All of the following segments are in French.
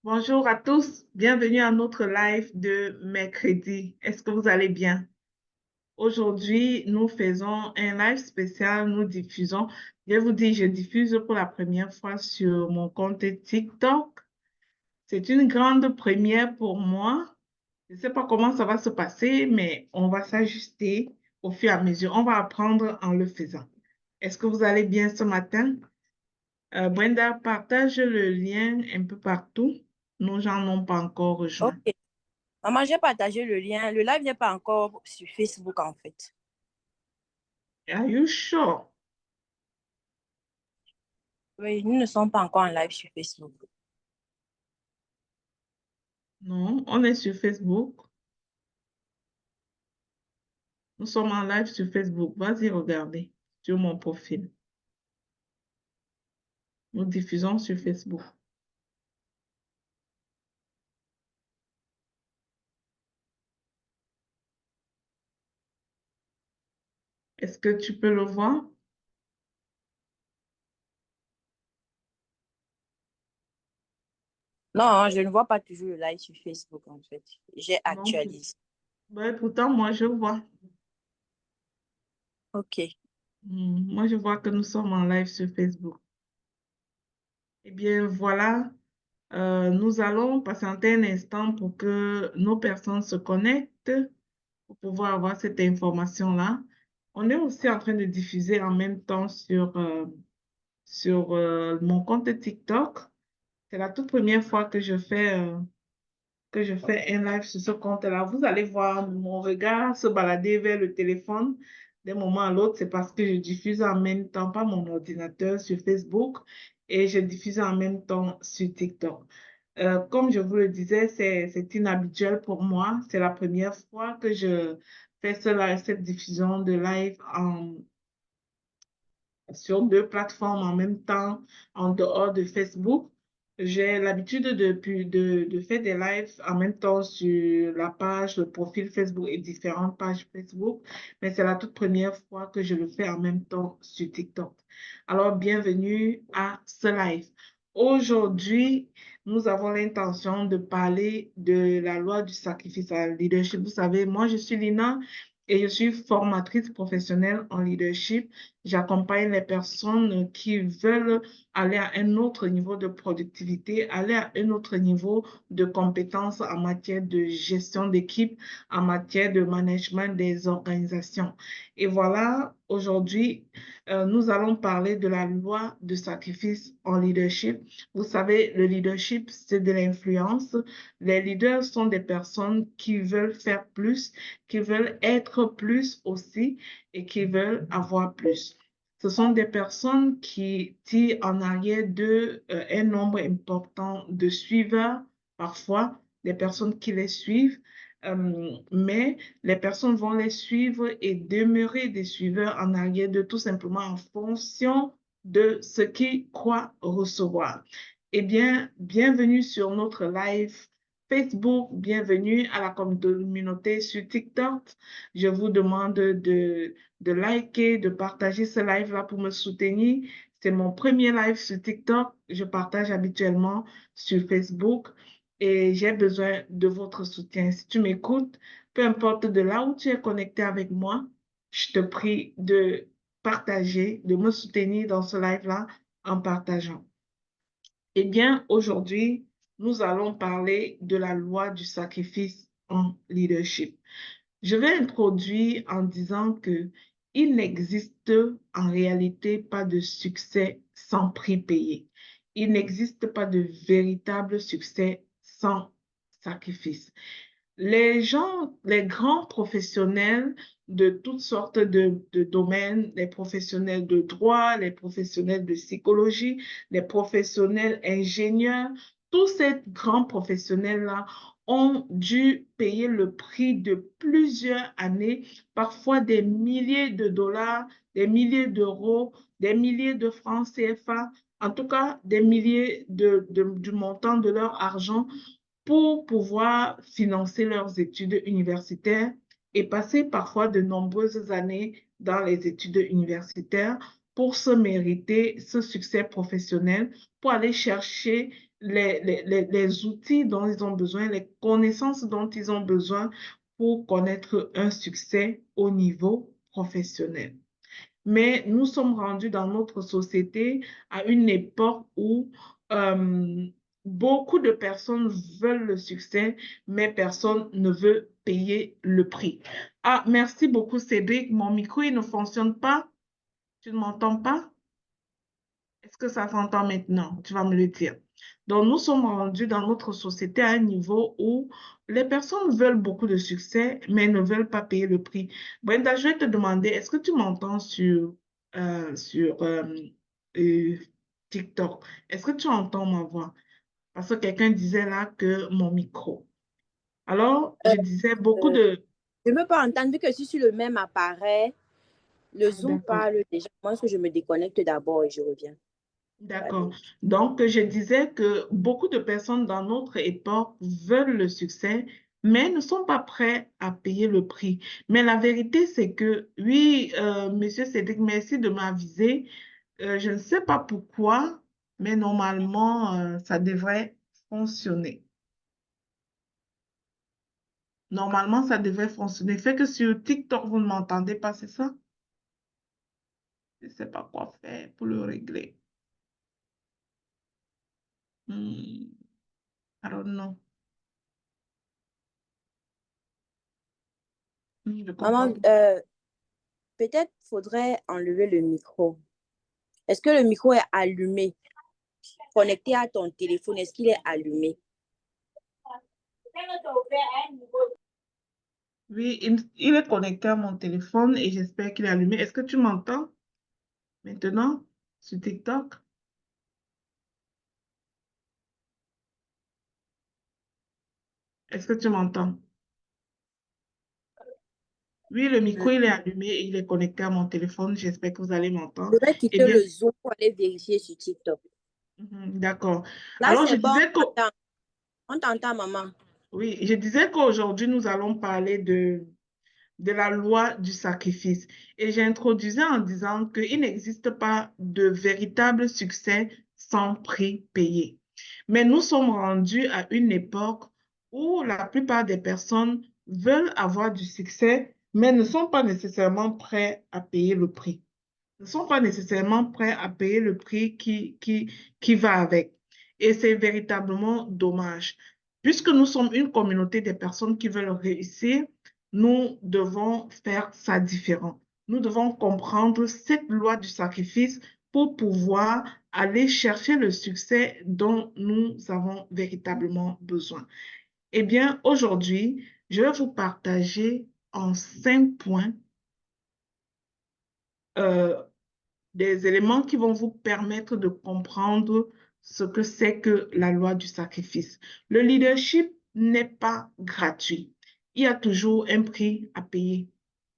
Bonjour à tous, bienvenue à notre live de mercredi. Est-ce que vous allez bien? Aujourd'hui, nous faisons un live spécial, nous diffusons. Je vous dis, je diffuse pour la première fois sur mon compte TikTok. C'est une grande première pour moi. Je ne sais pas comment ça va se passer, mais on va s'ajuster au fur et à mesure. On va apprendre en le faisant. Est-ce que vous allez bien ce matin? Brenda, partage le lien un peu partout. Nos gens n'ont pas encore rejoint. Ok. Maman, j'ai partagé le lien. Le live n'est pas encore sur Facebook, en fait. Are you sure? Oui, nous ne sommes pas encore en live sur Facebook. Non, on est sur Facebook. Nous sommes en live sur Facebook. Vas-y, regardez sur mon profil. Nous diffusons sur Facebook. Est-ce que tu peux le voir? Non, je ne vois pas toujours le live sur Facebook, en fait. J'ai Non. actualisé. Ouais, pourtant, moi, je vois. Ok. Moi, je vois que nous sommes en live sur Facebook. Eh bien, voilà. Nous allons patienter un instant pour que nos personnes se connectent pour pouvoir avoir cette information-là. On est aussi en train de diffuser en même temps sur mon compte TikTok. C'est la toute première fois que je fais un live sur ce compte-là. Vous allez voir mon regard se balader vers le téléphone d'un moment à l'autre. C'est parce que je diffuse en même temps, pas mon ordinateur, sur Facebook et je diffuse en même temps sur TikTok. Comme je vous le disais, c'est inhabituel pour moi. C'est la première fois que je fais cette diffusion de live sur deux plateformes en même temps, en dehors de Facebook. J'ai l'habitude de faire des lives en même temps sur la page, le profil Facebook et différentes pages Facebook, mais c'est la toute première fois que je le fais en même temps sur TikTok. Alors, bienvenue à ce live. Aujourd'hui, nous avons l'intention de parler de la loi du sacrifice à leadership. Vous savez, moi, je suis Lina et je suis formatrice professionnelle en leadership. J'accompagne les personnes qui veulent aller à un autre niveau de productivité, aller à un autre niveau de compétences en matière de gestion d'équipe, en matière de management des organisations. Et voilà, aujourd'hui, nous allons parler de la loi de sacrifice en leadership. Vous savez, le leadership, c'est de l'influence. Les leaders sont des personnes qui veulent faire plus, qui veulent être plus aussi et qui veulent avoir plus. Ce sont des personnes qui tirent en arrière un nombre important de suiveurs, parfois des personnes qui les suivent, mais les personnes vont les suivre et demeurer des suiveurs en arrière de tout simplement en fonction de ce qu'ils croient recevoir. Eh bien, bienvenue sur notre live Facebook, bienvenue à la communauté sur TikTok. Je vous demande de liker, de partager ce live-là pour me soutenir. C'est mon premier live sur TikTok. Je partage habituellement sur Facebook et j'ai besoin de votre soutien. Si tu m'écoutes, peu importe de là où tu es connecté avec moi, je te prie de partager, de me soutenir dans ce live-là en partageant. Eh bien, aujourd'hui, nous allons parler de la loi du sacrifice en leadership. Je vais introduire en disant que il n'existe en réalité pas de succès sans prix payé. Il n'existe pas de véritable succès sans sacrifice. Les gens, les grands professionnels de toutes sortes de domaines, les professionnels de droit, les professionnels de psychologie, les professionnels ingénieurs, tous ces grands professionnels-là ont dû payer le prix de plusieurs années, parfois des milliers de dollars, des milliers d'euros, des milliers de francs CFA, en tout cas des milliers du montant de leur argent pour pouvoir financer leurs études universitaires et passer parfois de nombreuses années dans les études universitaires pour se mériter ce succès professionnel, pour aller chercher les outils dont ils ont besoin, les connaissances dont ils ont besoin pour connaître un succès au niveau professionnel. Mais nous sommes rendus dans notre société à une époque où euh, beaucoup de personnes veulent le succès, mais personne ne veut payer le prix. Ah, merci beaucoup, Cédric. Mon micro, il ne fonctionne pas. Tu ne m'entends pas? Est-ce que ça s'entend maintenant? Tu vas me le dire. Donc, nous sommes rendus dans notre société à un niveau où les personnes veulent beaucoup de succès, mais ne veulent pas payer le prix. Brenda, je vais te demander, est-ce que tu m'entends sur euh, TikTok? Est-ce que tu entends ma voix? Parce que quelqu'un disait là que mon micro. Alors, je disais beaucoup Euh, de... je ne peux pas entendre vu que je suis sur le même appareil. Le Ah, Zoom d'accord. parle déjà. Moi, est-ce que je me déconnecte d'abord et je reviens? D'accord. Allez. Donc, je disais que beaucoup de personnes dans notre époque veulent le succès, mais ne sont pas prêts à payer le prix. Mais la vérité, c'est que, oui, Monsieur Cédric, merci de m'aviser. Je ne sais pas pourquoi, mais normalement, ça devrait fonctionner. Normalement, ça devrait fonctionner. Fait que sur TikTok, vous ne m'entendez pas, c'est ça? Je ne sais pas quoi faire pour le régler. I don't know. Je comprends Maman, pas. peut-être faudrait enlever le micro. Est-ce que le micro est allumé? Connecté à ton téléphone, est-ce qu'il est allumé? Oui, il est connecté à mon téléphone et j'espère qu'il est allumé. Est-ce que tu m'entends maintenant sur TikTok? Est-ce que tu m'entends? Oui, le Hmm. micro, il est allumé et il est connecté à mon téléphone. J'espère que vous allez Je m'entendre. vais Eh quitter bien, le Zoom pour aller vérifier sur TikTok. d'accord. Là, Alors, c'est je bon, disais que, on t'entend, maman. oui, je disais qu'aujourd'hui, nous allons parler de la loi du sacrifice. Et j'introduisais en disant qu'il n'existe pas de véritable succès sans prix payé. Mais nous sommes rendus à une époque où la plupart des personnes veulent avoir du succès, mais ne sont pas nécessairement prêts à payer le prix. Ne sont pas nécessairement prêts à payer le prix qui va avec. Et c'est véritablement dommage. Puisque nous sommes une communauté de personnes qui veulent réussir, nous devons faire ça différent. Nous devons comprendre cette loi du sacrifice pour pouvoir aller chercher le succès dont nous avons véritablement besoin. Eh bien, aujourd'hui, je vais vous partager en 5 points euh, des éléments qui vont vous permettre de comprendre ce que c'est que la loi du sacrifice. Le leadership n'est pas gratuit. Il y a toujours un prix à payer,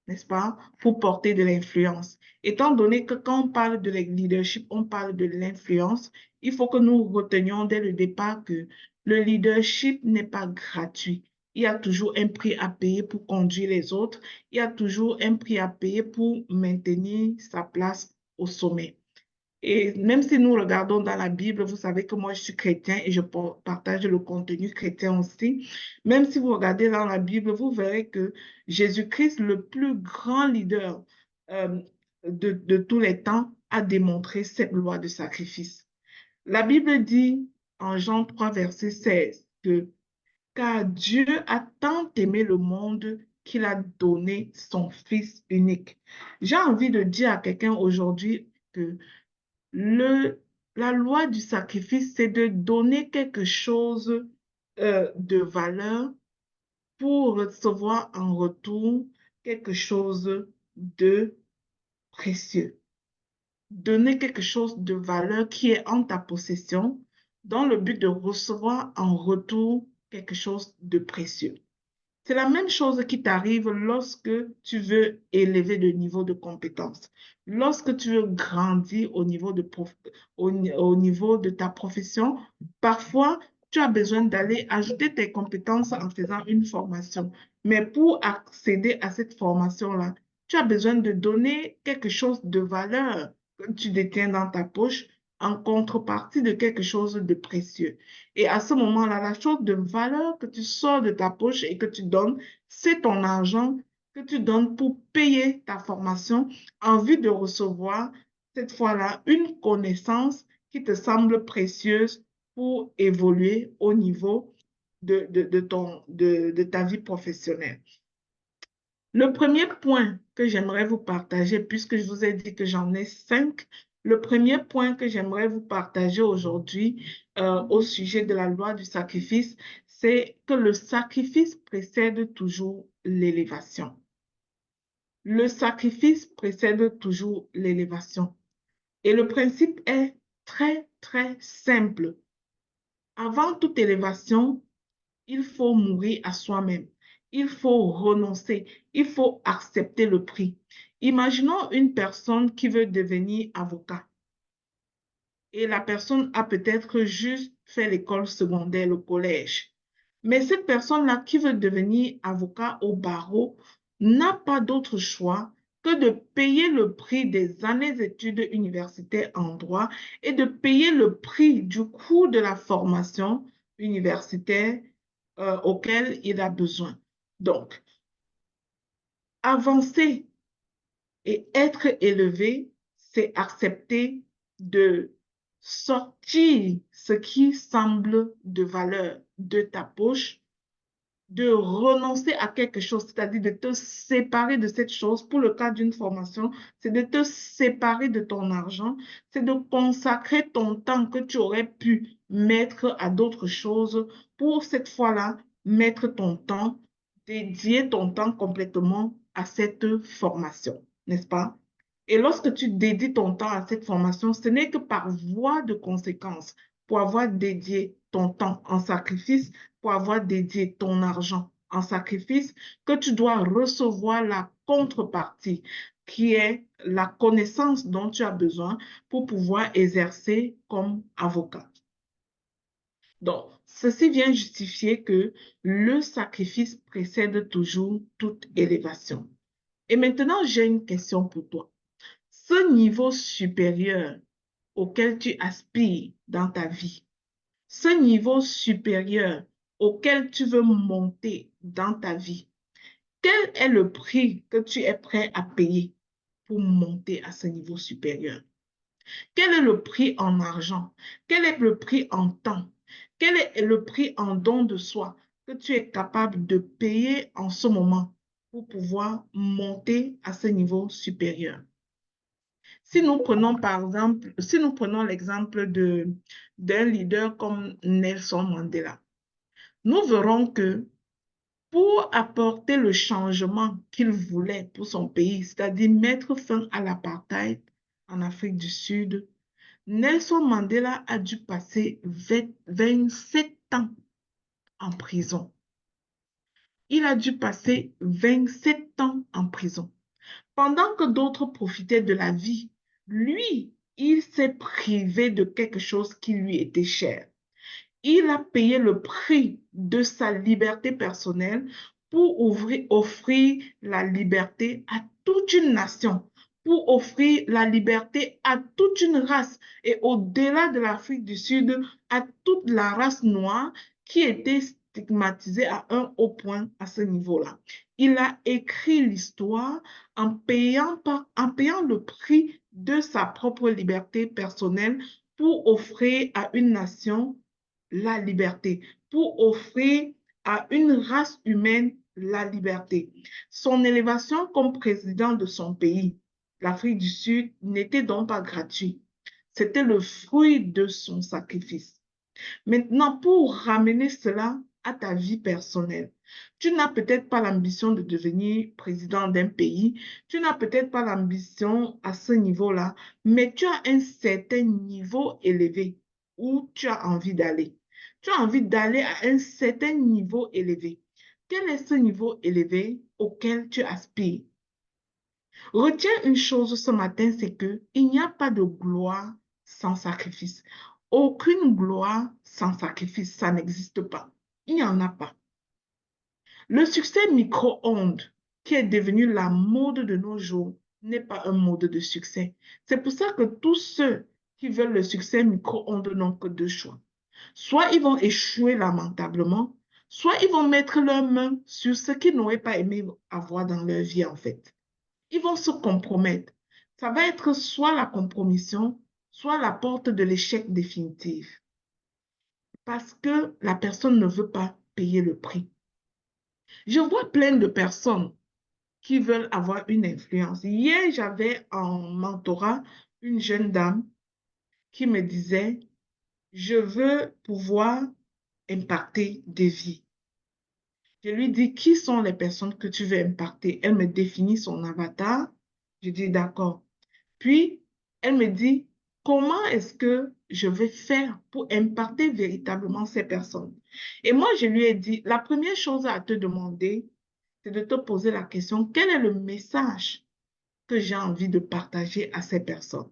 n'est-ce pas, pour porter de l'influence. Étant donné que quand on parle de leadership, on parle de l'influence, il faut que nous retenions dès le départ que le leadership n'est pas gratuit. Il y a toujours un prix à payer pour conduire les autres. Il y a toujours un prix à payer pour maintenir sa place au sommet. Et même si nous regardons dans la Bible, vous savez que moi je suis chrétien et je partage le contenu chrétien aussi. Même si vous regardez dans la Bible, vous verrez que Jésus-Christ, le plus grand leader euh, de tous les temps, a démontré cette loi de sacrifice. La Bible dit en Jean 3, verset 16, que car Dieu a tant aimé le monde qu'il a donné son Fils unique. J'ai envie de dire à quelqu'un aujourd'hui que le, la loi du sacrifice, c'est de donner quelque chose de valeur pour recevoir en retour quelque chose de précieux. Donner quelque chose de valeur qui est en ta possession dans le but de recevoir en retour quelque chose de précieux. C'est la même chose qui t'arrive lorsque tu veux élever le niveau de compétence. Lorsque tu veux grandir au niveau de ta profession, parfois, tu as besoin d'aller ajouter tes compétences en faisant une formation. Mais pour accéder à cette formation-là, tu as besoin de donner quelque chose de valeur que tu détiens dans ta poche en contrepartie de quelque chose de précieux. Et à ce moment-là, la chose de valeur que tu sors de ta poche et que tu donnes, c'est ton argent que tu donnes pour payer ta formation en vue de recevoir, cette fois-là, une connaissance qui te semble précieuse pour évoluer au niveau de ta vie professionnelle. Le premier point que j'aimerais vous partager, puisque je vous ai dit que j'en ai 5, le premier point que j'aimerais vous partager aujourd'hui au sujet de la loi du sacrifice, c'est que le sacrifice précède toujours l'élévation. Le sacrifice précède toujours l'élévation. Et le principe est très, très simple. Avant toute élévation, il faut mourir à soi-même. Il faut renoncer. Il faut accepter le prix. Imaginons une personne qui veut devenir avocat. Et la personne a peut-être juste fait l'école secondaire, le collège. Mais cette personne-là qui veut devenir avocat au barreau n'a pas d'autre choix que de payer le prix des années d'études universitaires en droit et de payer le prix du coût de la formation universitaire auquel il a besoin. Donc, avancer et être élevé, c'est accepter de sortir ce qui semble de valeur de ta poche, de renoncer à quelque chose, c'est-à-dire de te séparer de cette chose. Pour le cas d'une formation, c'est de te séparer de ton argent, c'est de consacrer ton temps que tu aurais pu mettre à d'autres choses pour cette fois-là mettre ton temps, dédier ton temps complètement à cette formation, n'est-ce pas? Et lorsque tu dédies ton temps à cette formation, ce n'est que par voie de conséquence, pour avoir dédié ton temps en sacrifice, pour avoir dédié ton argent en sacrifice, que tu dois recevoir la contrepartie, qui est la connaissance dont tu as besoin pour pouvoir exercer comme avocat. Donc, ceci vient justifier que le sacrifice précède toujours toute élévation. Et maintenant, j'ai une question pour toi. Ce niveau supérieur auquel tu aspires dans ta vie, ce niveau supérieur auquel tu veux monter dans ta vie, quel est le prix que tu es prêt à payer pour monter à ce niveau supérieur? Quel est le prix en argent? Quel est le prix en temps? Quel est le prix en don de soi que tu es capable de payer en ce moment pour pouvoir monter à ce niveau supérieur? Si nous prenons par exemple, si nous prenons l'exemple d'un leader comme Nelson Mandela, nous verrons que pour apporter le changement qu'il voulait pour son pays, c'est-à-dire mettre fin à l'apartheid en Afrique du Sud, Nelson Mandela a dû passer 27 ans en prison. Il a dû passer 27 ans en prison. Pendant que d'autres profitaient de la vie, lui, il s'est privé de quelque chose qui lui était cher. Il a payé le prix de sa liberté personnelle pour offrir la liberté à toute une nation, pour offrir la liberté à toute une race et au-delà de l'Afrique du Sud, à toute la race noire qui était stigmatisée à un haut point à ce niveau-là. Il a écrit l'histoire en payant le prix de sa propre liberté personnelle pour offrir à une nation la liberté, pour offrir à une race humaine la liberté. Son élévation comme président de son pays, l'Afrique du Sud, n'était donc pas gratuite. C'était le fruit de son sacrifice. Maintenant, pour ramener cela à ta vie personnelle, tu n'as peut-être pas l'ambition de devenir président d'un pays, tu n'as peut-être pas l'ambition à ce niveau-là, mais tu as un certain niveau élevé où tu as envie d'aller. Tu as envie d'aller à un certain niveau élevé. Quel est ce niveau élevé auquel tu aspires? Retiens une chose ce matin, c'est qu'il n'y a pas de gloire sans sacrifice. Aucune gloire sans sacrifice, ça n'existe pas. Il n'y en a pas. Le succès micro-ondes, qui est devenu la mode de nos jours, n'est pas un mode de succès. C'est pour ça que tous ceux qui veulent le succès micro-ondes n'ont que deux choix. Soit ils vont échouer lamentablement, soit ils vont mettre leurs mains sur ce qu'ils n'auraient pas aimé avoir dans leur vie, en fait. Ils vont se compromettre. Ça va être soit la compromission, soit la porte de l'échec définitif. Parce que la personne ne veut pas payer le prix. Je vois plein de personnes qui veulent avoir une influence. Hier, j'avais en mentorat une jeune dame qui me disait, je veux pouvoir impacter des vies. Je lui dis, qui sont les personnes que tu veux impacter? Elle me définit son avatar. Je dis, d'accord. Puis, elle me dit, comment est-ce que je vais faire pour impacter véritablement ces personnes? Et moi, je lui ai dit, la première chose à te demander, c'est de te poser la question, quel est le message que j'ai envie de partager à ces personnes?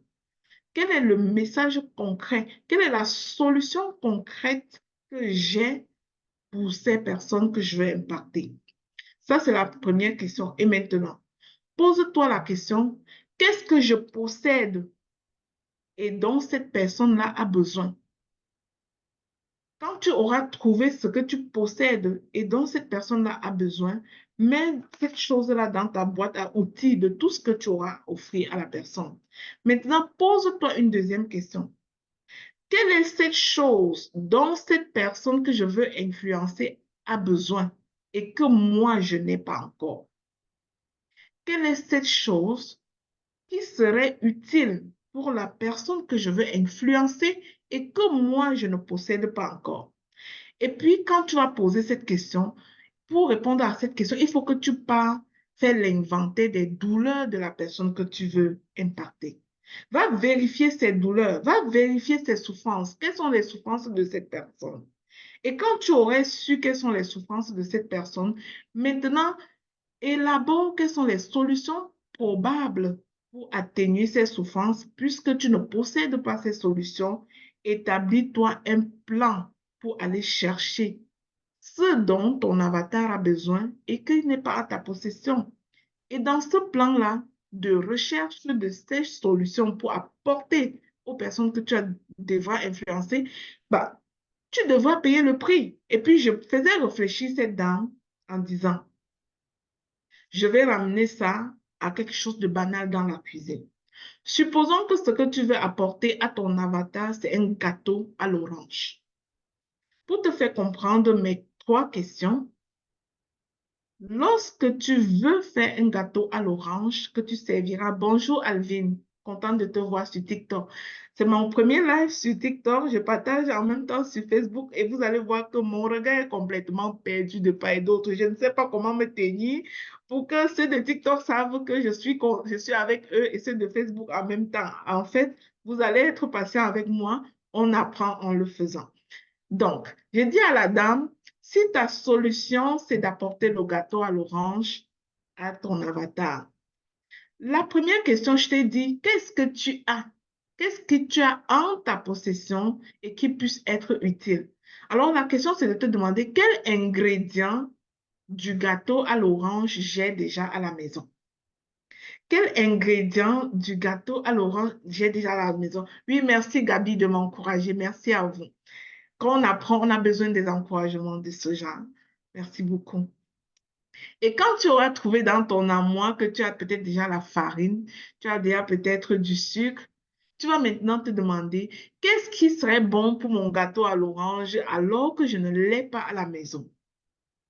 Quel est le message concret? Quelle est la solution concrète que j'ai pour ces personnes que je vais impacter? Ça, c'est la première question. Et maintenant, pose-toi la question, qu'est-ce que je possède et dont cette personne-là a besoin? Quand tu auras trouvé ce que tu possèdes et dont cette personne-là a besoin, mets cette chose-là dans ta boîte à outils de tout ce que tu auras offert à la personne. Maintenant, pose-toi une deuxième question. Quelle est cette chose dont cette personne que je veux influencer a besoin et que moi, je n'ai pas encore? Quelle est cette chose qui serait utile pour la personne que je veux influencer et que moi, je ne possède pas encore? Et puis, quand tu vas poser cette question, pour répondre à cette question, il faut que tu pars faire l'inventaire des douleurs de la personne que tu veux impacter. Va vérifier ses douleurs, va vérifier ses souffrances. Quelles sont les souffrances de cette personne? Et quand tu aurais su quelles sont les souffrances de cette personne, maintenant, élabore quelles sont les solutions probables pour atténuer ces souffrances. Puisque tu ne possèdes pas ces solutions, établis-toi un plan pour aller chercher ce dont ton avatar a besoin et qui n'est pas à ta possession. Et dans ce plan-là de recherche de ces solutions pour apporter aux personnes que tu devras influencer, bah, tu devras payer le prix. Et puis, je faisais réfléchir cette dame en disant, je vais ramener ça à quelque chose de banal dans la cuisine. Supposons que ce que tu veux apporter à ton avatar, c'est un gâteau à l'orange. Pour te faire comprendre mes trois questions, lorsque tu veux faire un gâteau à l'orange que tu serviras, bonjour Alvin, contente de te voir sur TikTok. C'est mon premier live sur TikTok, je partage en même temps sur Facebook et vous allez voir que mon regard est complètement perdu de part et d'autre. Je ne sais pas comment me tenir pour que ceux de TikTok savent que je suis avec eux et ceux de Facebook en même temps. En fait, vous allez être patient avec moi, on apprend en le faisant. Donc, j'ai dit à la dame, si ta solution, c'est d'apporter le gâteau à l'orange à ton avatar, la première question, je t'ai dit, qu'est-ce que tu as? Qu'est-ce que tu as en ta possession et qui puisse être utile? Alors, la question, c'est de te demander quel ingrédient du gâteau à l'orange j'ai déjà à la maison. Quel ingrédient du gâteau à l'orange j'ai déjà à la maison? Oui, merci Gabi de m'encourager. Merci à vous. Quand on apprend, on a besoin des encouragements de ce genre. Merci beaucoup. Et quand tu auras trouvé dans ton armoire que tu as peut-être déjà la farine, tu as déjà peut-être du sucre, tu vas maintenant te demander qu'est-ce qui serait bon pour mon gâteau à l'orange alors que je ne l'ai pas à la maison,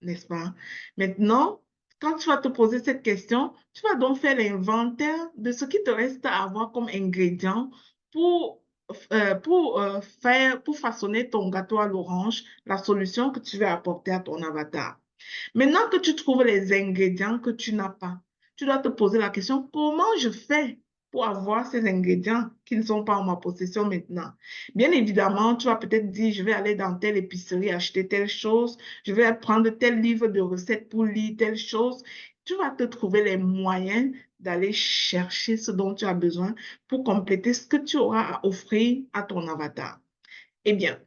n'est-ce pas? Maintenant, quand tu vas te poser cette question, tu vas donc faire l'inventaire de ce qui te reste à avoir comme ingrédient pour, pour façonner ton gâteau à l'orange, la solution que tu veux apporter à ton avatar. Maintenant que tu trouves les ingrédients que tu n'as pas, tu dois te poser la question, comment je fais pour avoir ces ingrédients qui ne sont pas en ma possession maintenant? Bien évidemment, tu vas peut-être dire, je vais aller dans telle épicerie acheter telle chose, je vais prendre tel livre de recettes pour lire telle chose. Tu vas te trouver les moyens d'aller chercher ce dont tu as besoin pour compléter ce que tu auras à offrir à ton avatar. Eh bien,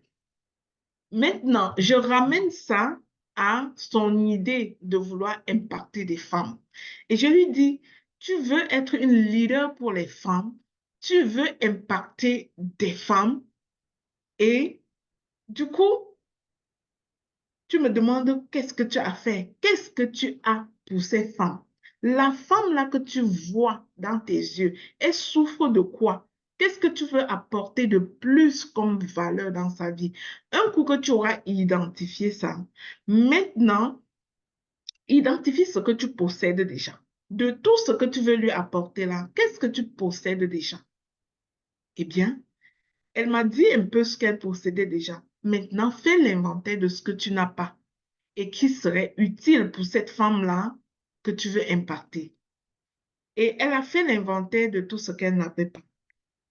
maintenant, je ramène ça à son idée de vouloir impacter des femmes. Et je lui dis, tu veux être une leader pour les femmes, tu veux impacter des femmes et du coup, tu me demandes qu'est-ce que tu as fait, qu'est-ce que tu as pour ces femmes. La femme là que tu vois dans tes yeux, elle souffre de quoi? Qu'est-ce que tu veux apporter de plus comme valeur dans sa vie? Un coup que tu auras identifié ça, maintenant, identifie ce que tu possèdes déjà. De tout ce que tu veux lui apporter là, qu'est-ce que tu possèdes déjà? Eh bien, elle m'a dit un peu ce qu'elle possédait déjà. Maintenant, fais l'inventaire de ce que tu n'as pas et qui serait utile pour cette femme-là que tu veux impacter. Et elle a fait l'inventaire de tout ce qu'elle n'avait pas.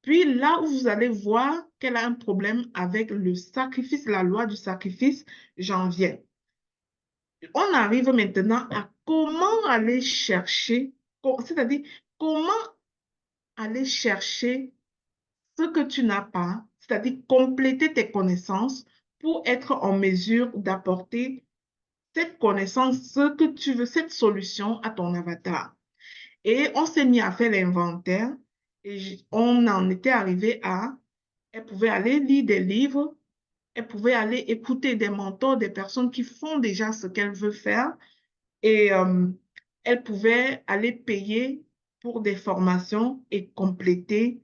Puis là où vous allez voir qu'elle a un problème avec le sacrifice, la loi du sacrifice, j'en viens. On arrive maintenant à comment aller chercher, c'est-à-dire comment aller chercher ce que tu n'as pas, c'est-à-dire compléter tes connaissances pour être en mesure d'apporter cette connaissance, ce que tu veux, cette solution à ton avatar. Et on s'est mis à faire l'inventaire et on en était arrivé à, elle pouvait aller lire des livres, elle pouvait aller écouter des mentors, des personnes qui font déjà ce qu'elle veut faire et elle pouvait aller payer pour des formations et compléter,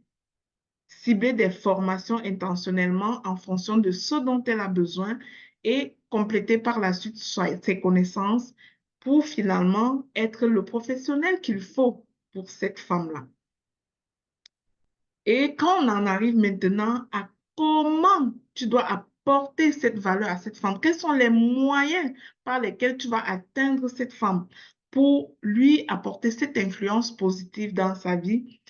cibler des formations intentionnellement en fonction de ce dont elle a besoin et compléter par la suite ses connaissances pour finalement être le professionnel qu'il faut pour cette femme-là. Et quand on en arrive maintenant à comment tu dois apporter cette valeur à cette femme, quels sont les moyens par lesquels tu vas atteindre cette femme pour lui apporter cette influence positive dans sa vie,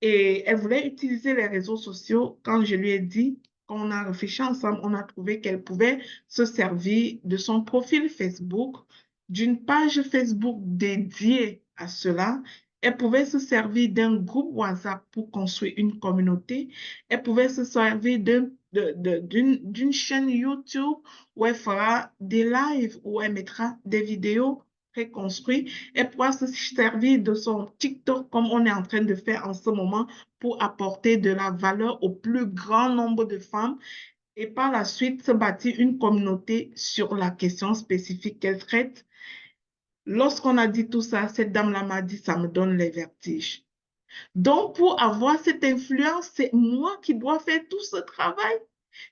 et elle voulait utiliser les réseaux sociaux. Quand je lui ai dit, quand on a réfléchi ensemble, on a trouvé qu'elle pouvait se servir de son profil Facebook, d'une page Facebook dédiée à cela. Elle pouvait se servir d'un groupe WhatsApp pour construire une communauté. Elle pouvait se servir d'une chaîne YouTube où elle fera des lives, où elle mettra des vidéos préconstruites. Elle pourra se servir de son TikTok comme on est en train de faire en ce moment pour apporter de la valeur au plus grand nombre de femmes et par la suite se bâtir une communauté sur la question spécifique qu'elle traite. Lorsqu'on a dit tout ça, cette dame-là m'a dit, ça me donne les vertiges. Donc, pour avoir cette influence, c'est moi qui dois faire tout ce travail.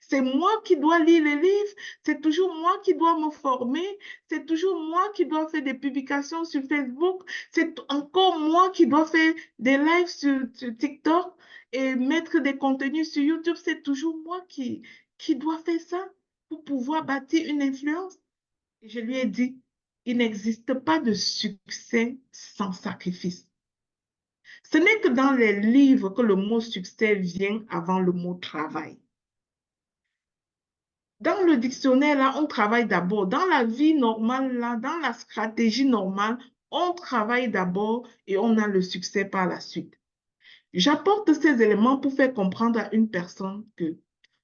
C'est moi qui dois lire les livres. C'est toujours moi qui dois me former. C'est toujours moi qui dois faire des publications sur Facebook. C'est encore moi qui dois faire des lives sur TikTok et mettre des contenus sur YouTube. C'est toujours moi qui dois faire ça pour pouvoir bâtir une influence. Et je lui ai dit, il n'existe pas de succès sans sacrifice. Ce n'est que dans les livres que le mot succès vient avant le mot travail. Dans le dictionnaire, là, on travaille d'abord. Dans la vie normale, là, dans la stratégie normale, on travaille d'abord et on a le succès par la suite. J'apporte ces éléments pour faire comprendre à une personne que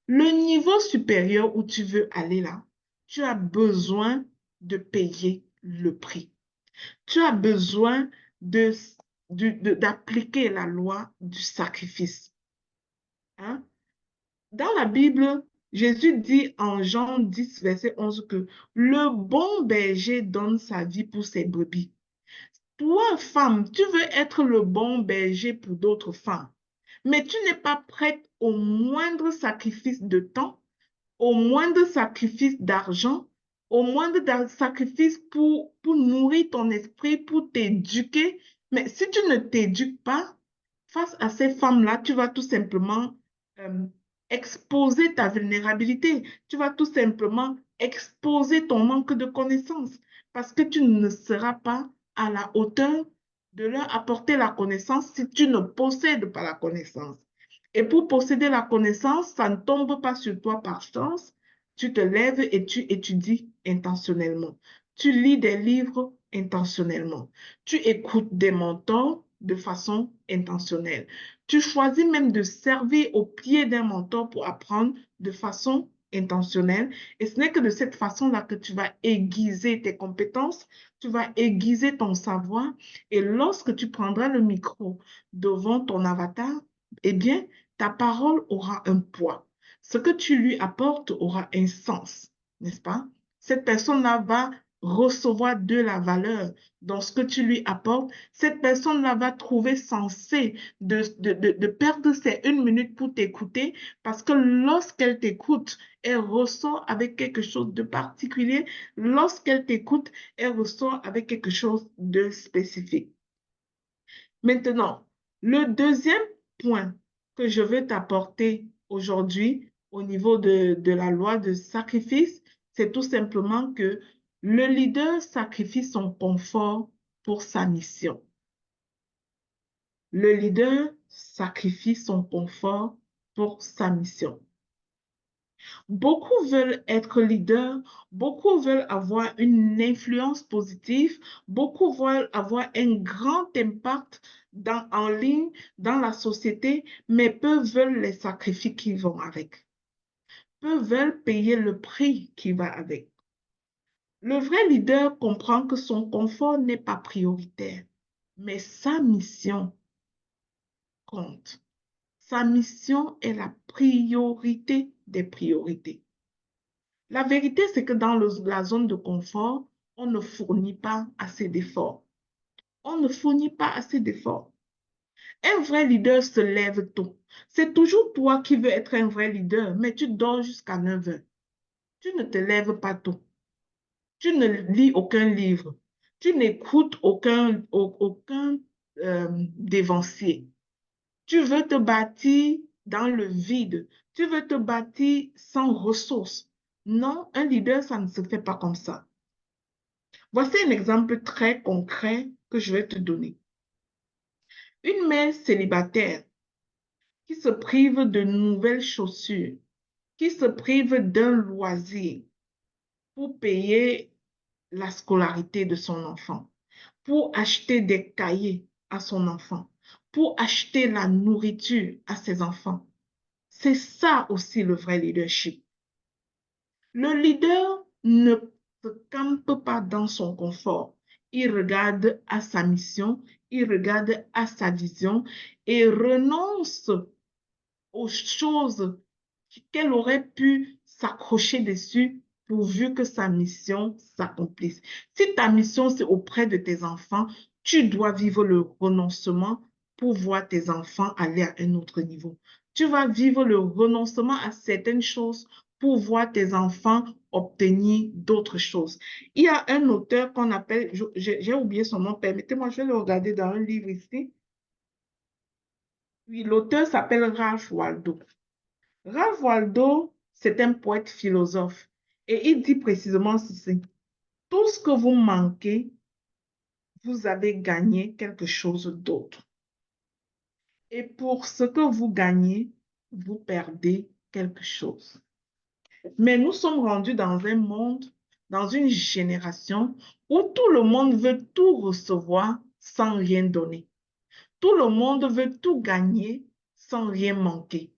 le niveau supérieur où tu veux aller là, tu as besoin de payer le prix. Tu as besoin d'appliquer la loi du sacrifice. Hein? Dans la Bible, Jésus dit en Jean 10, verset 11 que le bon berger donne sa vie pour ses brebis. Toi, femme, tu veux être le bon berger pour d'autres femmes, mais tu n'es pas prête au moindre sacrifice de temps, au moindre sacrifice d'argent, au moindre sacrifice pour nourrir ton esprit, pour t'éduquer. Mais si tu ne t'éduques pas, face à ces femmes-là, tu vas tout simplement euh, exposer ta vulnérabilité. Tu vas tout simplement exposer ton manque de connaissances parce que tu ne seras pas à la hauteur de leur apporter la connaissance si tu ne possèdes pas la connaissance. Et pour posséder la connaissance, ça ne tombe pas sur toi par chance. Tu te lèves et tu étudies intentionnellement. Tu lis des livres intentionnellement. Tu écoutes des mentors de façon intentionnelle. Tu choisis même de servir au pied d'un mentor pour apprendre de façon intentionnelle. Et ce n'est que de cette façon-là que tu vas aiguiser tes compétences, tu vas aiguiser ton savoir. Et lorsque tu prendras le micro devant ton avatar, eh bien, ta parole aura un poids. Ce que tu lui apportes aura un sens, n'est-ce pas? Cette personne-là va recevoir de la valeur dans ce que tu lui apportes. Cette personne-là va trouver sensé de perdre ses 1 minute pour t'écouter parce que lorsqu'elle t'écoute, elle ressort avec quelque chose de particulier. Lorsqu'elle t'écoute, elle ressort avec quelque chose de spécifique. Maintenant, le deuxième point que je veux t'apporter aujourd'hui au niveau de la loi de sacrifice, c'est tout simplement que le leader sacrifie son confort pour sa mission. Le leader sacrifie son confort pour sa mission. Beaucoup veulent être leaders, beaucoup veulent avoir une influence positive, beaucoup veulent avoir un grand impact en ligne, dans la société, mais peu veulent les sacrifices qui vont avec. Peu veulent payer le prix qui va avec. Le vrai leader comprend que son confort n'est pas prioritaire, mais sa mission compte. Sa mission est la priorité des priorités. La vérité, c'est que dans la zone de confort, on ne fournit pas assez d'efforts. On ne fournit pas assez d'efforts. Un vrai leader se lève tôt. C'est toujours toi qui veux être un vrai leader, mais tu dors jusqu'à 9 heures. Tu ne te lèves pas tôt. Tu ne lis aucun livre. Tu n'écoutes aucun dévancier. Tu veux te bâtir dans le vide. Tu veux te bâtir sans ressources. Non, un leader, ça ne se fait pas comme ça. Voici un exemple très concret que je vais te donner. Une mère célibataire qui se prive de nouvelles chaussures, qui se prive d'un loisir pour payer la scolarité de son enfant, pour acheter des cahiers à son enfant, pour acheter la nourriture à ses enfants. C'est ça aussi le vrai leadership. Le leader ne se campe pas dans son confort. Il regarde à sa mission, il regarde à sa vision et renonce aux choses qu'elle aurait pu s'accrocher dessus pourvu que sa mission s'accomplisse. Si ta mission, c'est auprès de tes enfants, tu dois vivre le renoncement pour voir tes enfants aller à un autre niveau. Tu vas vivre le renoncement à certaines choses pour voir tes enfants obtenir d'autres choses. Il y a un auteur qu'on appelle, j'ai oublié son nom, permettez-moi, je vais le regarder dans un livre ici. Oui, l'auteur s'appelle Ralph Waldo. Ralph Waldo, c'est un poète philosophe et il dit précisément ceci. Tout ce que vous manquez, vous avez gagné quelque chose d'autre. Et pour ce que vous gagnez, vous perdez quelque chose. Mais nous sommes rendus dans un monde, dans une génération où tout le monde veut tout recevoir sans rien donner. Tout le monde veut tout gagner sans rien manquer.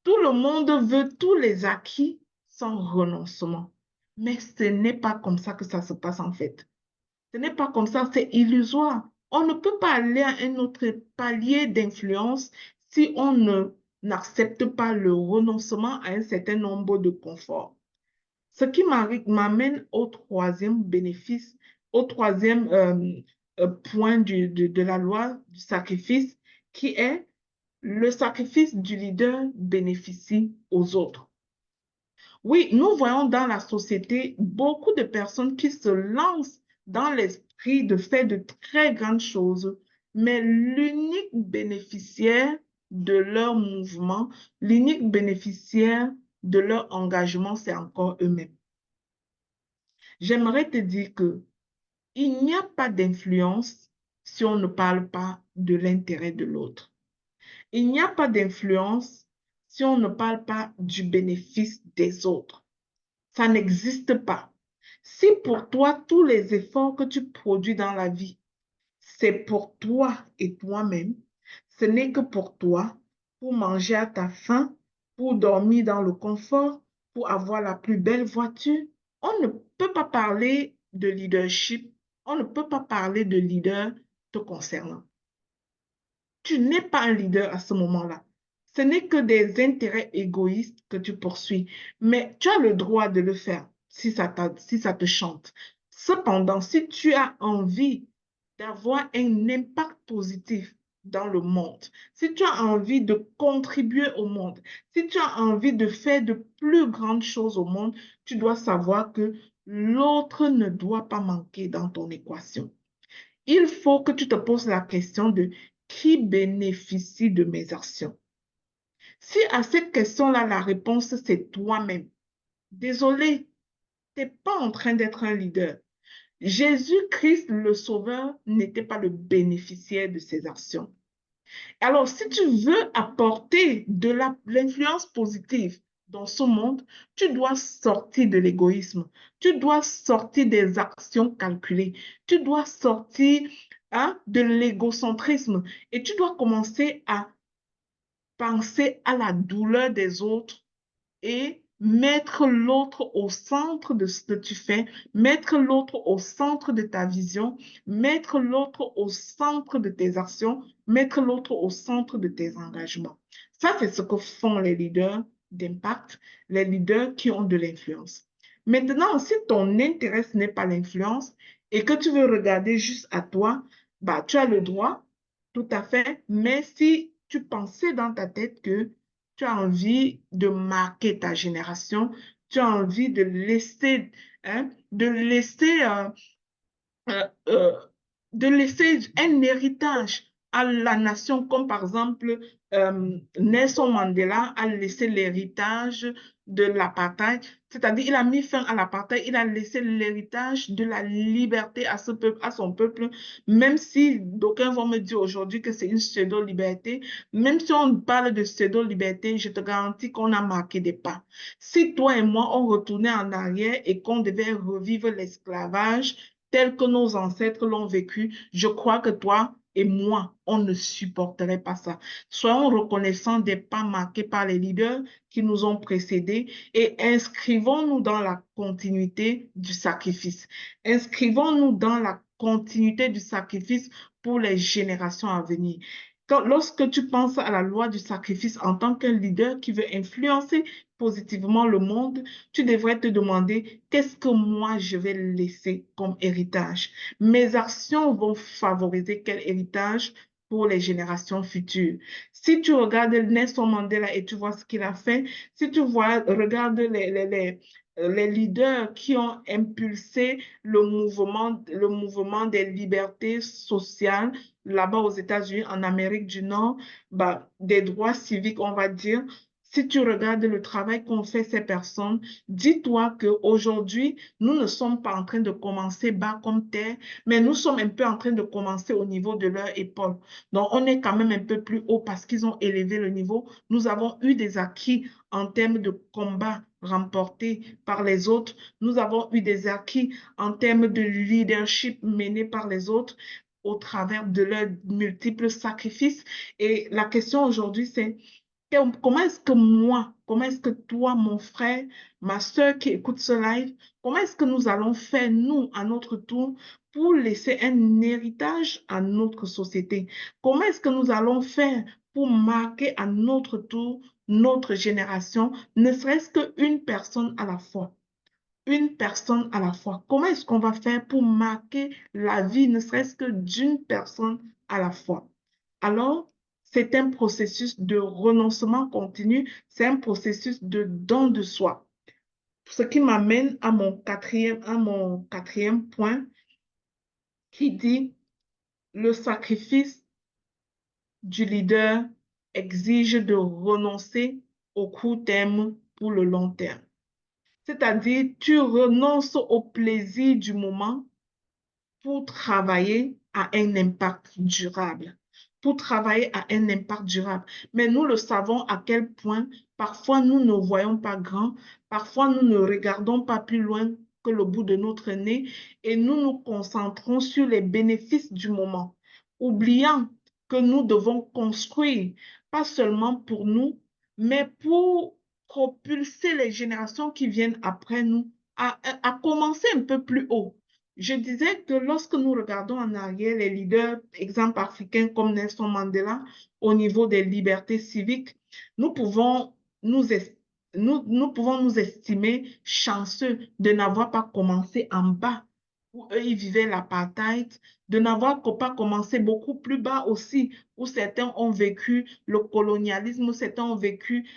Tout le monde veut tous les acquis sans renoncement. Mais ce n'est pas comme ça que ça se passe en fait. Ce n'est pas comme ça, c'est illusoire. On ne peut pas aller à un autre palier d'influence si on n'accepte pas le renoncement à un certain nombre de conforts. Ce qui m'amène au troisième bénéfice, au troisième point de la loi du sacrifice, qui est le sacrifice du leader bénéficie aux autres. Oui, nous voyons dans la société beaucoup de personnes qui se lancent dans l'esprit de faire de très grandes choses, mais l'unique bénéficiaire de leur mouvement, l'unique bénéficiaire de leur engagement, c'est encore eux-mêmes. J'aimerais te dire que il n'y a pas d'influence si on ne parle pas de l'intérêt de l'autre. Il n'y a pas d'influence si on ne parle pas du bénéfice des autres. Ça n'existe pas. Si pour toi, tous les efforts que tu produis dans la vie, c'est pour toi et toi-même, ce n'est que pour toi, pour manger à ta faim, pour dormir dans le confort, pour avoir la plus belle voiture, on ne peut pas parler de leadership, on ne peut pas parler de leader te concernant. tu n'es pas un leader à ce moment-là. Ce n'est que des intérêts égoïstes que tu poursuis, mais tu as le droit de le faire si ça te chante. Cependant, si tu as envie d'avoir un impact positif dans le monde, si tu as envie de contribuer au monde, si tu as envie de faire de plus grandes choses au monde, tu dois savoir que l'autre ne doit pas manquer dans ton équation. Il faut que tu te poses la question de qui bénéficie de mes actions. Si à cette question-là, la réponse, c'est toi-même, désolé, tu n'es pas en train d'être un leader. Jésus-Christ, le Sauveur, n'était pas le bénéficiaire de ses actions. Alors, si tu veux apporter de l'influence positive dans ce monde, tu dois sortir de l'égoïsme, tu dois sortir des actions calculées, tu dois sortir de l'égocentrisme et tu dois commencer à penser à la douleur des autres et mettre l'autre au centre de ce que tu fais, mettre l'autre au centre de ta vision, mettre l'autre au centre de tes actions, mettre l'autre au centre de tes engagements. Ça, c'est ce que font les leaders d'impact, les leaders qui ont de l'influence. Maintenant, si ton intérêt ce n'est pas l'influence et que tu veux regarder juste à toi, bah, tu as le droit, tout à fait, mais si tu pensais dans ta tête que tu as envie de marquer ta génération, tu as envie de laisser, euh, euh, de laisser un héritage à la nation, comme par exemple Nelson Mandela a laissé l'héritage de l'apartheid, c'est-à-dire il a mis fin à l'apartheid, il a laissé l'héritage de la liberté à ce peuple, à son peuple, même si d'aucuns vont me dire aujourd'hui que c'est une pseudo-liberté, même si on parle de pseudo-liberté, je te garantis qu'on a marqué des pas. Si toi et moi, on retournait en arrière et qu'on devait revivre l'esclavage, tel que nos ancêtres l'ont vécu, je crois que toi et moi, on ne supporterait pas ça. Soyons reconnaissants des pas marqués par les leaders qui nous ont précédés et inscrivons-nous dans la continuité du sacrifice. Inscrivons-nous dans la continuité du sacrifice pour les générations à venir. Lorsque tu penses à la loi du sacrifice en tant qu'un leader qui veut influencer positivement le monde, tu devrais te demander qu'est-ce que moi je vais laisser comme héritage. Mes actions vont favoriser quel héritage pour les générations futures. Si tu regardes Nelson Mandela et tu vois ce qu'il a fait, si tu regardes les leaders qui ont impulsé le mouvement des libertés sociales là-bas aux États-Unis, en Amérique du Nord, bah, des droits civiques, on va dire. Si tu regardes le travail qu'ont fait ces personnes, dis-toi qu'aujourd'hui, nous ne sommes pas en train de commencer bas comme terre, mais nous sommes un peu en train de commencer au niveau de leur épaule. Donc, on est quand même un peu plus haut parce qu'ils ont élevé le niveau. Nous avons eu des acquis en termes de combat remportés par les autres. Nous avons eu des acquis en termes de leadership mené par les autres au travers de leurs multiples sacrifices. Et la question aujourd'hui, c'est comment est-ce que moi, comment est-ce que toi, mon frère, ma soeur qui écoute ce live, comment est-ce que nous allons faire, nous, à notre tour, pour laisser un héritage à notre société? Comment est-ce que nous allons faire pour marquer à notre tour notre génération, ne serait-ce qu'une personne à la fois? Une personne à la fois. Comment est-ce qu'on va faire pour marquer la vie, ne serait-ce que d'une personne à la fois? Alors, c'est un processus de renoncement continu, c'est un processus de don de soi. Ce qui m'amène à mon quatrième point qui dit le sacrifice du leader exige de renoncer au court terme pour le long terme. C'est-à-dire, tu renonces au plaisir du moment pour travailler à un impact durable, pour travailler à un impact durable. Mais nous le savons à quel point parfois nous ne voyons pas grand, parfois nous ne regardons pas plus loin que le bout de notre nez et nous nous concentrons sur les bénéfices du moment, oubliant que nous devons construire, pas seulement pour nous, mais pour propulser les générations qui viennent après nous à commencer un peu plus haut. je disais que lorsque nous regardons en arrière les leaders, exemple africains comme Nelson Mandela, au niveau des libertés civiques, nous pouvons nous, es- nous pouvons nous estimer chanceux de n'avoir pas commencé en bas, où eux, ils vivaient l'apartheid, de n'avoir pas commencé beaucoup plus bas aussi, où certains ont vécu le colonialisme, où certains ont vécu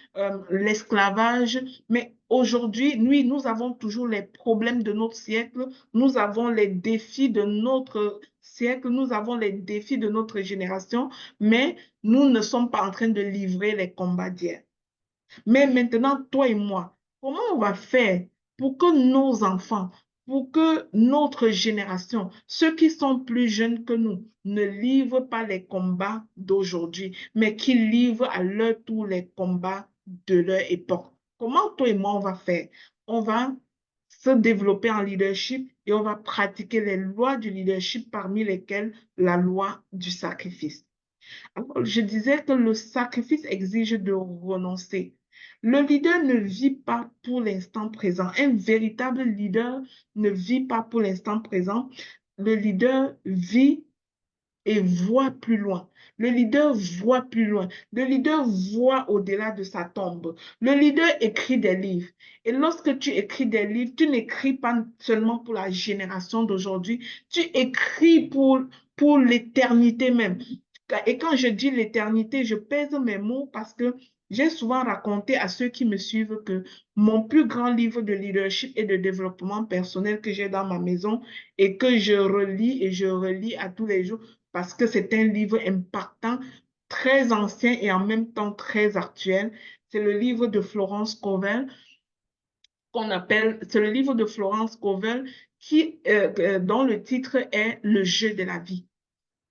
l'esclavage. Mais aujourd'hui, nous avons toujours les problèmes de notre siècle, nous avons les défis de notre siècle, nous avons les défis de notre génération, mais nous ne sommes pas en train de livrer les combats d'hier. Mais maintenant, toi et moi, comment on va faire pour que nos enfants, pour que notre génération, ceux qui sont plus jeunes que nous, ne livrent pas les combats d'aujourd'hui, mais qui livrent à leur tour les combats de leur époque? Comment toi et moi on va faire? On va se développer en leadership et on va pratiquer les lois du leadership, parmi lesquelles la loi du sacrifice. Alors, je disais que le sacrifice exige de renoncer. Le leader ne vit pas pour l'instant présent. Un véritable leader ne vit pas pour l'instant présent. Le leader vit et voit plus loin. Le leader voit plus loin. Le leader voit au-delà de sa tombe. Le leader écrit des livres. Et lorsque tu écris des livres, tu n'écris pas seulement pour la génération d'aujourd'hui, tu écris pour l'éternité même. Et quand je dis l'éternité, je pèse mes mots parce que j'ai souvent raconté à ceux qui me suivent que mon plus grand livre de leadership et de développement personnel que j'ai dans ma maison et que je relis et je relis à tous les jours parce que c'est un livre impactant, très ancien et en même temps très actuel. C'est le livre de Florence Scovel c'est le livre de Florence Scovel dont le titre est Le jeu de la vie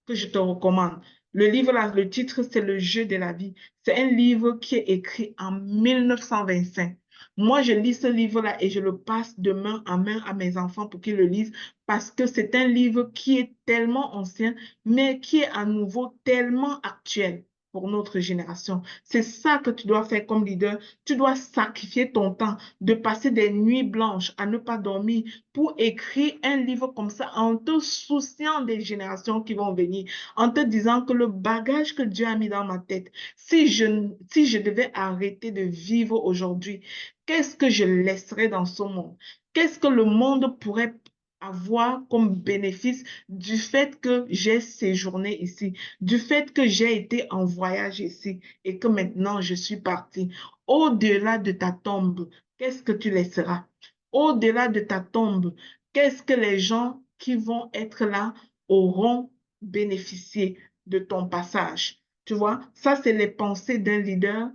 que je te recommande. Le livre, là, le titre, c'est Le jeu de la vie. C'est un livre qui est écrit en 1925. Moi, je lis ce livre-là et je le passe de main en main à mes enfants pour qu'ils le lisent parce que c'est un livre qui est tellement ancien, mais qui est à nouveau tellement actuel pour notre génération. C'est ça que tu dois faire comme leader. Tu dois sacrifier ton temps de passer des nuits blanches à ne pas dormir pour écrire un livre comme ça en te souciant des générations qui vont venir, en te disant que le bagage que Dieu a mis dans ma tête, si je devais arrêter de vivre aujourd'hui, qu'est-ce que je laisserais dans ce monde? Qu'est-ce que le monde pourrait avoir comme bénéfice du fait que j'ai séjourné ici, du fait que j'ai été en voyage ici et que maintenant je suis partie. Au-delà de ta tombe, qu'est-ce que tu laisseras? Au-delà de ta tombe, qu'est-ce que les gens qui vont être là auront bénéficié de ton passage? Tu vois, ça, c'est les pensées d'un leader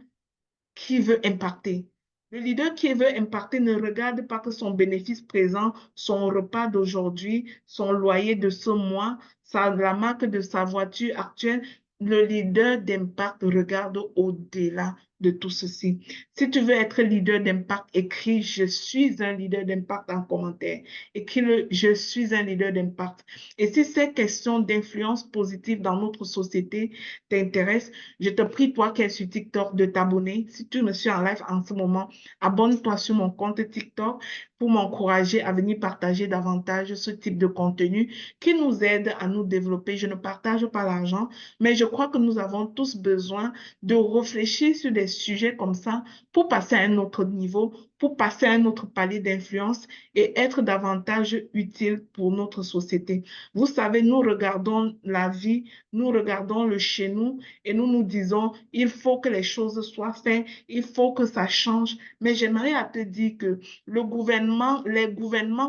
qui veut impacter. Le leader qui veut impacter ne regarde pas que son bénéfice présent, son repas d'aujourd'hui, son loyer de ce mois, la marque de sa voiture actuelle. Le leader d'impact regarde au-delà de tout ceci. Si tu veux être leader d'impact, écris Je suis un leader d'impact en commentaire. Écris le Je suis un leader d'impact. Et si ces questions d'influence positive dans notre société t'intéressent, je te prie, toi qui es sur TikTok, de t'abonner. Si tu me suis en live en ce moment, abonne-toi sur mon compte TikTok pour m'encourager à venir partager davantage ce type de contenu qui nous aide à nous développer. Je ne partage pas l'argent, mais je crois que nous avons tous besoin de réfléchir sur des sujets comme ça pour passer à un autre niveau, pour passer à un autre palier d'influence et être davantage utile pour notre société. Vous savez, nous regardons la vie, nous regardons le chez nous et nous nous disons, il faut que les choses soient faites, il faut que ça change. Mais j'aimerais à te dire que les gouvernements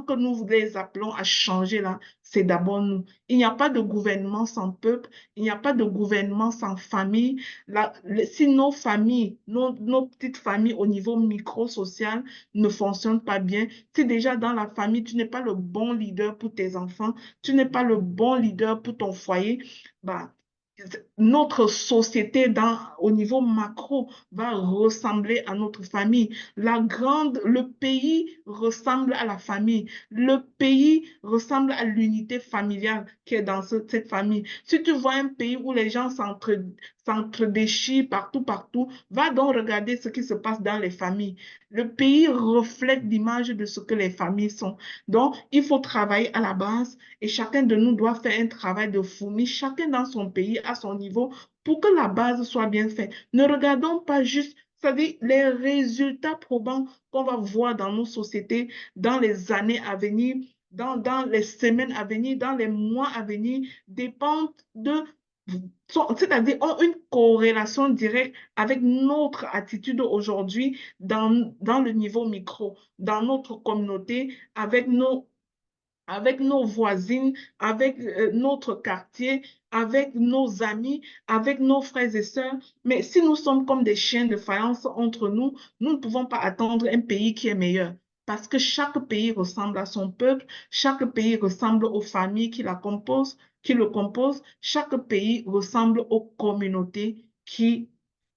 que nous les appelons à changer là, c'est d'abord nous. Il n'y a pas de gouvernement sans peuple, il n'y a pas de gouvernement sans famille. Si nos familles, nos petites familles au niveau micro-social ne fonctionnent pas bien, si déjà dans la famille, tu n'es pas le bon leader pour tes enfants, tu n'es pas le bon leader pour ton foyer, bah, notre société au niveau macro va ressembler à notre famille. Le pays ressemble à la famille. Le pays ressemble à l'unité familiale qui est dans cette famille. Si tu vois un pays où les gens s'entre-déchirent partout, va donc regarder ce qui se passe dans les familles. Le pays reflète l'image de ce que les familles sont. Donc, il faut travailler à la base et chacun de nous doit faire un travail de fourmi, chacun dans son pays, à son niveau, pour que la base soit bien faite. Ne regardons pas juste, c'est-à-dire les résultats probants qu'on va voir dans nos sociétés dans les années à venir, dans les semaines à venir, dans les mois à venir, dépendent de c'est-à-dire ont une corrélation directe avec notre attitude aujourd'hui dans le niveau micro, dans notre communauté, avec nos voisines, avec notre quartier, avec nos amis, avec nos frères et sœurs. Mais si nous sommes comme des chiens de faïence entre nous, nous ne pouvons pas attendre un pays qui est meilleur. Parce que chaque pays ressemble à son peuple, chaque pays ressemble aux familles qui le composent, chaque pays ressemble aux communautés qui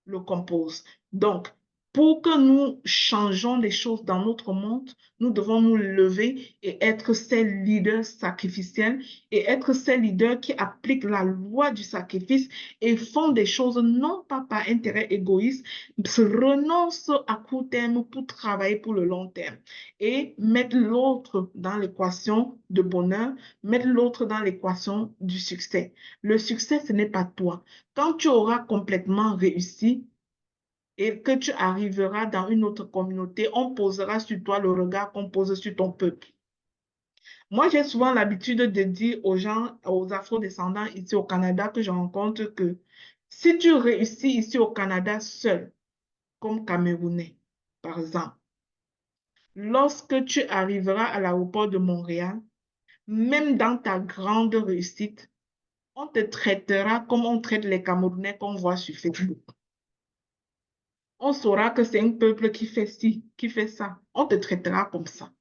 le composent. Donc, pour que nous changeons les choses dans notre monde, nous devons nous lever et être ces leaders sacrificiels et être ces leaders qui appliquent la loi du sacrifice et font des choses non pas par intérêt égoïste, se renoncent à court terme pour travailler pour le long terme et mettre l'autre dans l'équation de bonheur, mettre l'autre dans l'équation du succès. Le succès, ce n'est pas toi. Quand tu auras complètement réussi, et que tu arriveras dans une autre communauté, on posera sur toi le regard qu'on pose sur ton peuple. Moi, j'ai souvent l'habitude de dire aux gens, aux afro-descendants ici au Canada que je rencontre que si tu réussis ici au Canada seul, comme Camerounais, par exemple, lorsque tu arriveras à l'aéroport de Montréal, même dans ta grande réussite, on te traitera comme on traite les Camerounais qu'on voit sur Facebook. On saura que c'est un peuple qui fait ci, qui fait ça. On te traitera comme ça.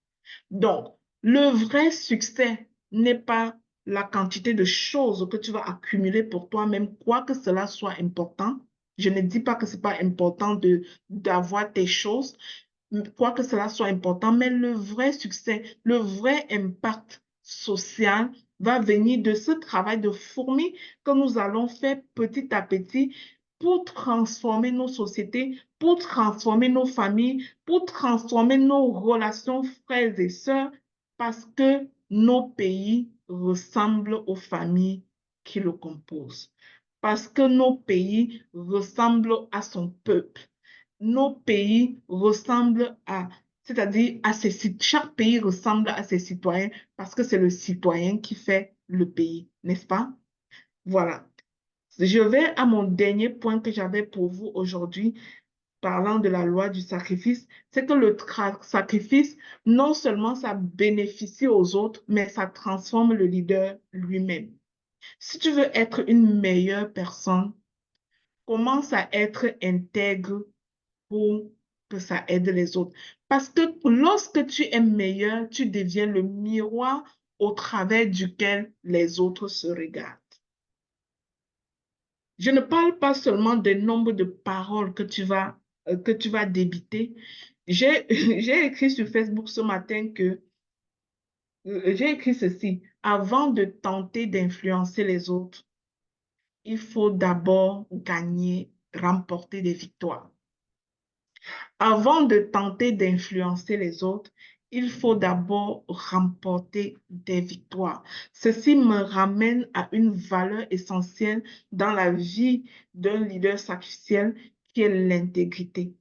Donc, le vrai succès n'est pas la quantité de choses que tu vas accumuler pour toi-même, quoi que cela soit important. Je ne dis pas que ce n'est pas important d'avoir tes choses, quoi que cela soit important, mais le vrai succès, le vrai impact social va venir de ce travail de fourmi que nous allons faire petit à petit pour transformer nos sociétés, pour transformer nos familles, pour transformer nos relations frères et sœurs, parce que nos pays ressemblent aux familles qui le composent, parce que nos pays ressemblent à son peuple. Nos pays ressemblent à, c'est-à-dire chaque pays ressemble à ses citoyens parce que c'est le citoyen qui fait le pays, n'est-ce pas? Voilà. Je vais à mon dernier point que j'avais pour vous aujourd'hui, parlant de la loi du sacrifice, c'est que le sacrifice, non seulement ça bénéficie aux autres, mais ça transforme le leader lui-même. Si tu veux être une meilleure personne, commence à être intègre pour que ça aide les autres. Parce que lorsque tu es meilleur, tu deviens le miroir au travers duquel les autres se regardent. Je ne parle pas seulement du nombre de paroles que tu vas débiter. J'ai j'ai écrit sur Facebook ce matin que j'ai écrit ceci. Avant de tenter d'influencer les autres, il faut d'abord gagner, remporter des victoires. Avant de tenter d'influencer les autres, il faut d'abord remporter des victoires. Ceci me ramène à une valeur essentielle dans la vie d'un leader sacrificiel qui est l'intégrité.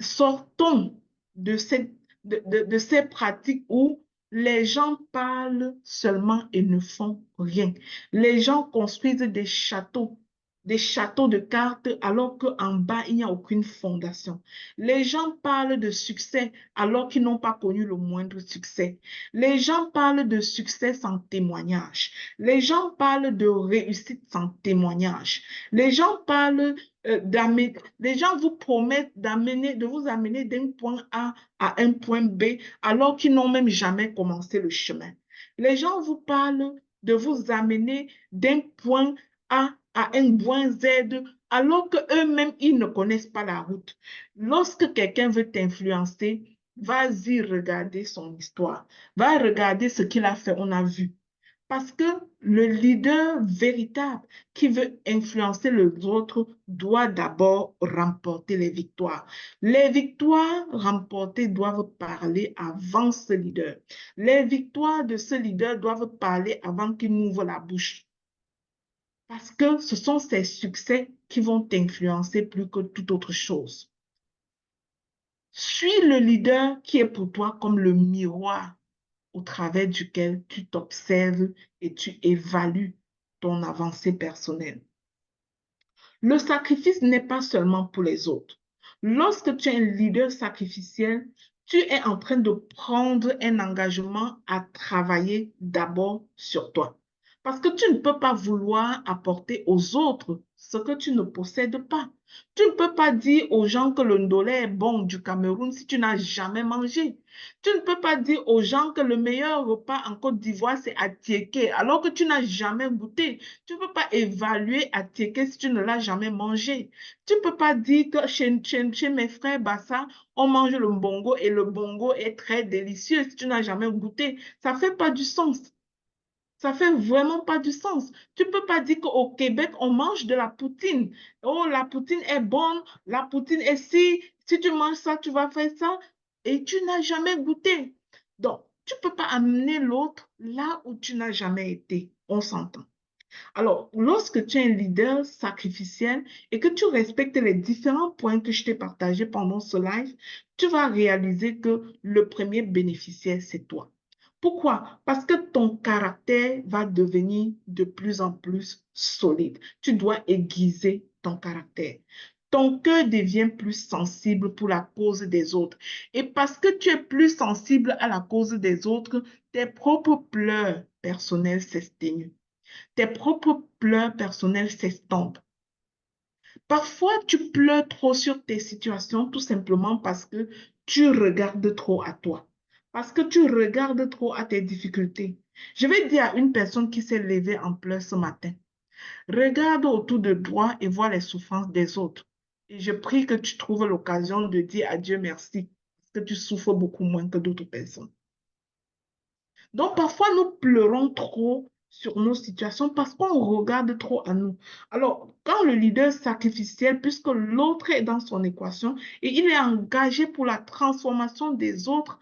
Sortons de ces pratiques où les gens parlent seulement et ne font rien. Les gens construisent des châteaux de cartes alors qu'en bas, il n'y a aucune fondation. Les gens parlent de succès alors qu'ils n'ont pas connu le moindre succès. Les gens parlent de succès sans témoignage. Les gens parlent de réussite sans témoignage. Les gens parlent les gens vous promettent de vous amener d'un point A à un point B alors qu'ils n'ont même jamais commencé le chemin. Les gens vous parlent de vous amener d'un point A à un point Z alors qu'eux-mêmes, ils ne connaissent pas la route. Lorsque quelqu'un veut t'influencer, vas-y regarder son histoire. Va regarder ce qu'il a fait, on a vu. Parce que le leader véritable qui veut influencer les autres doit d'abord remporter les victoires. Les victoires remportées doivent parler avant ce leader. Les victoires de ce leader doivent parler avant qu'il n'ouvre la bouche. Parce que ce sont ces succès qui vont t'influencer plus que toute autre chose. Suis le leader qui est pour toi comme le miroir au travers duquel tu t'observes et tu évalues ton avancée personnelle. Le sacrifice n'est pas seulement pour les autres. Lorsque tu es un leader sacrificiel, tu es en train de prendre un engagement à travailler d'abord sur toi. Parce que tu ne peux pas vouloir apporter aux autres ce que tu ne possèdes pas. Tu ne peux pas dire aux gens que le ndolé est bon du Cameroun si tu n'as jamais mangé. Tu ne peux pas dire aux gens que le meilleur repas en Côte d'Ivoire, c'est à Tiéké, alors que tu n'as jamais goûté. Tu ne peux pas évaluer à Tiéké si tu ne l'as jamais mangé. Tu ne peux pas dire que chez mes frères Bassa, on mange le mbongo et le bongo est très délicieux si tu n'as jamais goûté. Ça ne fait pas du sens. Ça fait vraiment pas du sens. Tu peux pas dire qu'au Québec, on mange de la poutine. Oh, la poutine est bonne, la poutine est si tu manges ça, tu vas faire ça, et tu n'as jamais goûté. Donc, tu peux pas amener l'autre là où tu n'as jamais été. On s'entend. Alors, lorsque tu es un leader sacrificiel et que tu respectes les différents points que je t'ai partagés pendant ce live, tu vas réaliser que le premier bénéficiaire, c'est toi. Pourquoi? Parce que ton caractère va devenir de plus en plus solide. Tu dois aiguiser ton caractère. Ton cœur devient plus sensible pour la cause des autres. Et parce que tu es plus sensible à la cause des autres, tes propres pleurs personnelles s'exténuent. Tes propres pleurs personnels s'estompent. Parfois, tu pleures trop sur tes situations tout simplement parce que tu regardes trop à toi, parce que tu regardes trop à tes difficultés. Je vais dire à une personne qui s'est levée en pleurs ce matin, regarde autour de toi et vois les souffrances des autres. Et je prie que tu trouves l'occasion de dire à Dieu merci, parce que tu souffres beaucoup moins que d'autres personnes. Donc, parfois, nous pleurons trop sur nos situations parce qu'on regarde trop à nous. Alors, quand le leader sacrificiel, puisque l'autre est dans son équation et il est engagé pour la transformation des autres,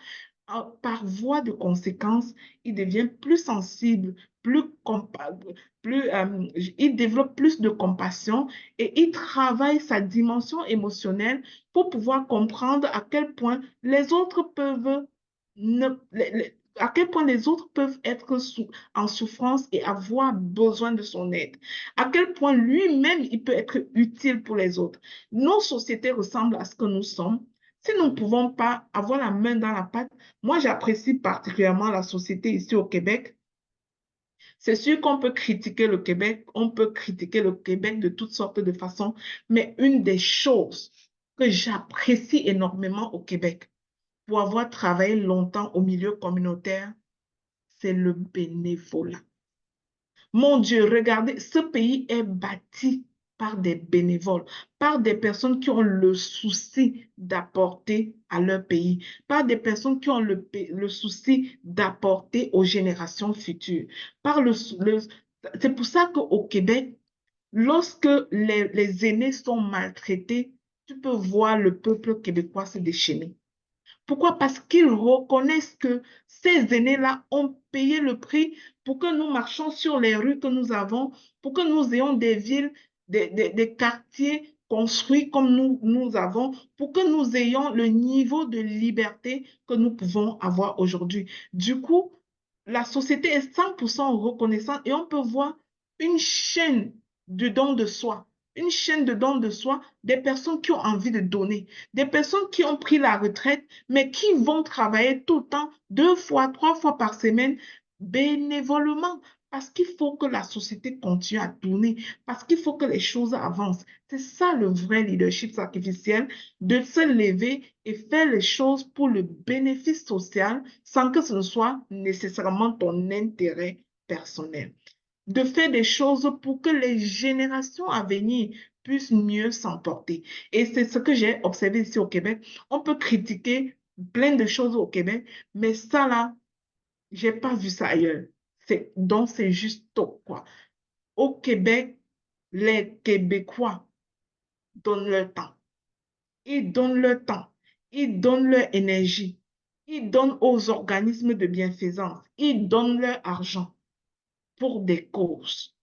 par voie de conséquence, il devient plus sensible, il développe plus de compassion et il travaille sa dimension émotionnelle pour pouvoir comprendre à quel point les autres peuvent ne, à quel point les autres peuvent être en souffrance et avoir besoin de son aide. À quel point lui-même, il peut être utile pour les autres. Nos sociétés ressemblent à ce que nous sommes. Si nous ne pouvons pas avoir la main dans la pâte, moi j'apprécie particulièrement la société ici au Québec. C'est sûr qu'on peut critiquer le Québec, on peut critiquer le Québec de toutes sortes de façons, mais une des choses que j'apprécie énormément au Québec, pour avoir travaillé longtemps au milieu communautaire, c'est le bénévolat. Mon Dieu, regardez, ce pays est bâti par des bénévoles, par des personnes qui ont le souci d'apporter à leur pays, par des personnes qui ont le souci d'apporter aux générations futures. C'est pour ça qu'au Québec, lorsque les aînés sont maltraités, tu peux voir le peuple québécois se déchaîner. Pourquoi? Parce qu'ils reconnaissent que ces aînés-là ont payé le prix pour que nous marchions sur les rues que nous avons, pour que nous ayons des villes, des quartiers construits comme nous avons, pour que nous ayons le niveau de liberté que nous pouvons avoir aujourd'hui. Du coup, la société est 100% reconnaissante et on peut voir une chaîne de don de soi, une chaîne de don de soi des personnes qui ont envie de donner, des personnes qui ont pris la retraite, mais qui vont travailler tout le temps, 2 fois, 3 fois par semaine, bénévolement, parce qu'il faut que la société continue à tourner, parce qu'il faut que les choses avancent. C'est ça le vrai leadership sacrificiel, de se lever et faire les choses pour le bénéfice social sans que ce ne soit nécessairement ton intérêt personnel. De faire des choses pour que les générations à venir puissent mieux s'emporter. Et c'est ce que j'ai observé ici au Québec. On peut critiquer plein de choses au Québec, mais ça là, j'ai pas vu ça ailleurs. Donc, c'est juste top, quoi. Au Québec, les Québécois donnent leur temps. Ils donnent leur temps. Ils donnent leur énergie. Ils donnent aux organismes de bienfaisance. Ils donnent leur argent pour des causes.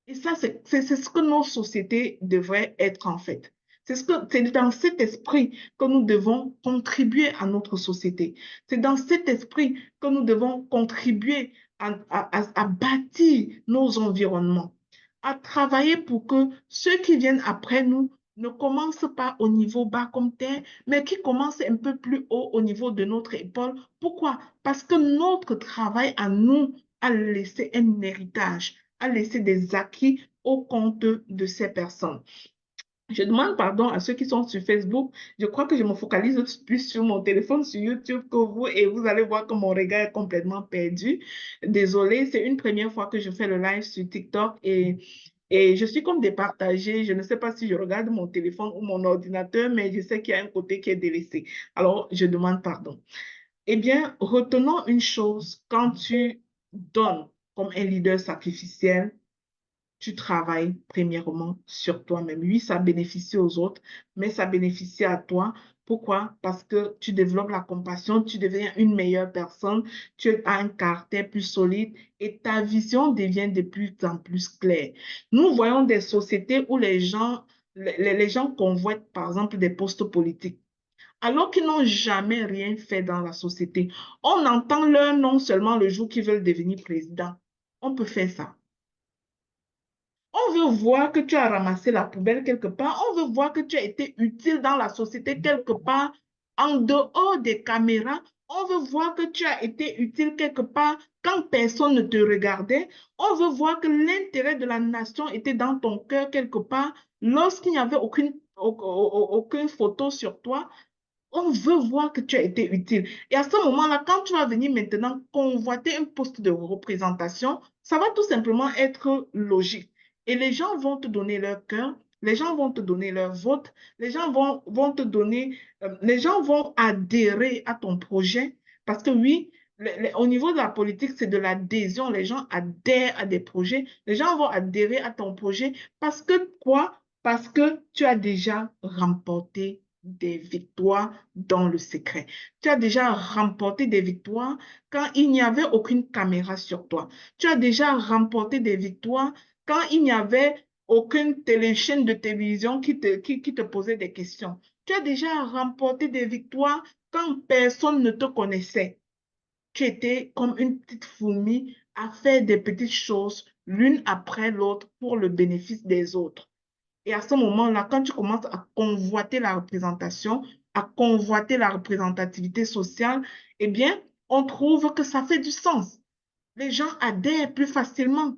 Et ça, c'est ce que nos sociétés devraient être en fait. C'est dans cet esprit que nous devons contribuer à notre société. C'est dans cet esprit que nous devons contribuer à bâtir nos environnements, à travailler pour que ceux qui viennent après nous ne commencent pas au niveau bas comme terre, mais qui commencent un peu plus haut au niveau de notre épaule. Pourquoi? Parce que notre travail à nous a laissé un héritage, a laissé des acquis au compte de ces personnes. Je demande pardon à ceux qui sont sur Facebook. Je crois que je me focalise plus sur mon téléphone, sur YouTube que vous, et vous allez voir que mon regard est complètement perdu. Désolée, c'est une première fois que je fais le live sur TikTok et je suis comme départagée. Je ne sais pas si je regarde mon téléphone ou mon ordinateur, mais je sais qu'il y a un côté qui est délaissé. Alors, je demande pardon. Eh bien, retenons une chose, quand tu donnes comme un leader sacrificiel, tu travailles premièrement sur toi-même. Oui, ça bénéficie aux autres, mais ça bénéficie à toi. Pourquoi? Parce que tu développes la compassion, tu deviens une meilleure personne, tu as un caractère plus solide et ta vision devient de plus en plus claire. Nous voyons des sociétés où les gens convoitent, par exemple, des postes politiques alors qu'ils n'ont jamais rien fait dans la société. On entend leur nom seulement le jour qu'ils veulent devenir président. On peut faire ça. On veut voir que tu as ramassé la poubelle quelque part. On veut voir que tu as été utile dans la société quelque part. En dehors des caméras, on veut voir que tu as été utile quelque part quand personne ne te regardait. On veut voir que l'intérêt de la nation était dans ton cœur quelque part lorsqu'il n'y avait aucune photo sur toi. On veut voir que tu as été utile. Et à ce moment-là, quand tu vas venir maintenant convoiter un poste de représentation, ça va tout simplement être logique. Et les gens vont te donner leur cœur, les gens vont te donner leur vote, les gens vont te donner, les gens vont adhérer à ton projet. Parce que oui, au niveau de la politique, c'est de l'adhésion. Les gens adhèrent à des projets. Les gens vont adhérer à ton projet parce que quoi? Parce que tu as déjà remporté des victoires dans le secret. Tu as déjà remporté des victoires quand il n'y avait aucune caméra sur toi. Tu as déjà remporté des victoires quand il n'y avait aucune téléchaîne de télévision qui te posait des questions. Tu as déjà remporté des victoires quand personne ne te connaissait. Tu étais comme une petite fourmi à faire des petites choses l'une après l'autre pour le bénéfice des autres. Et à ce moment-là, quand tu commences à convoiter la représentation, à convoiter la représentativité sociale, eh bien, on trouve que ça fait du sens. Les gens adhèrent plus facilement,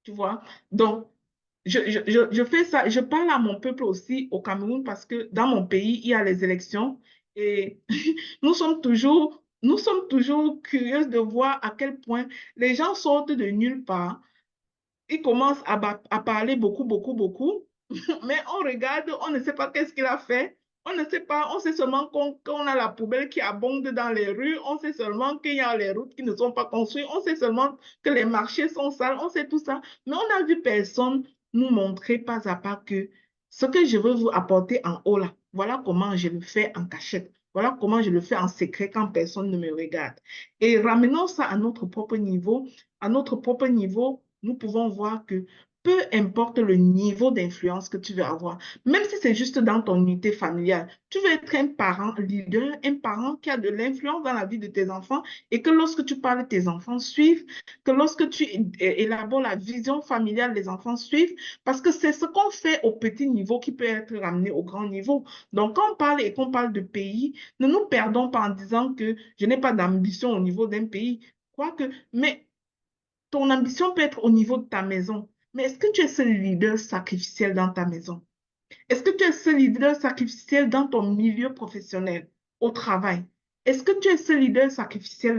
tu vois. Donc, je fais ça, je parle à mon peuple aussi au Cameroun parce que dans mon pays, il y a les élections et nous sommes toujours curieux de voir à quel point les gens sortent de nulle part. Ils commencent à parler beaucoup, beaucoup, beaucoup. Mais on regarde, on ne sait pas qu'est-ce qu'il a fait. On ne sait pas, on sait seulement qu'on a la poubelle qui abonde dans les rues. On sait seulement qu'il y a les routes qui ne sont pas construites. On sait seulement que les marchés sont sales. On sait tout ça. Mais on n'a vu personne nous montrer pas à pas que ce que je veux vous apporter en haut là, voilà comment je le fais en cachette. Voilà comment je le fais en secret quand personne ne me regarde. Et ramenons ça à notre propre niveau. À notre propre niveau, nous pouvons voir que peu importe le niveau d'influence que tu veux avoir, même si c'est juste dans ton unité familiale, tu veux être un parent leader, un parent qui a de l'influence dans la vie de tes enfants et que lorsque tu parles, tes enfants suivent, que lorsque tu élabores la vision familiale, les enfants suivent, parce que c'est ce qu'on fait au petit niveau qui peut être ramené au grand niveau. Donc, quand on parle et qu'on parle de pays, ne nous perdons pas en disant que je n'ai pas d'ambition au niveau d'un pays. Quoique, mais ton ambition peut être au niveau de ta maison, mais est-ce que tu es ce leader sacrificiel dans ta maison? Est-ce que tu es ce leader sacrificiel dans ton milieu professionnel, au travail? Est-ce que tu es ce leader sacrificiel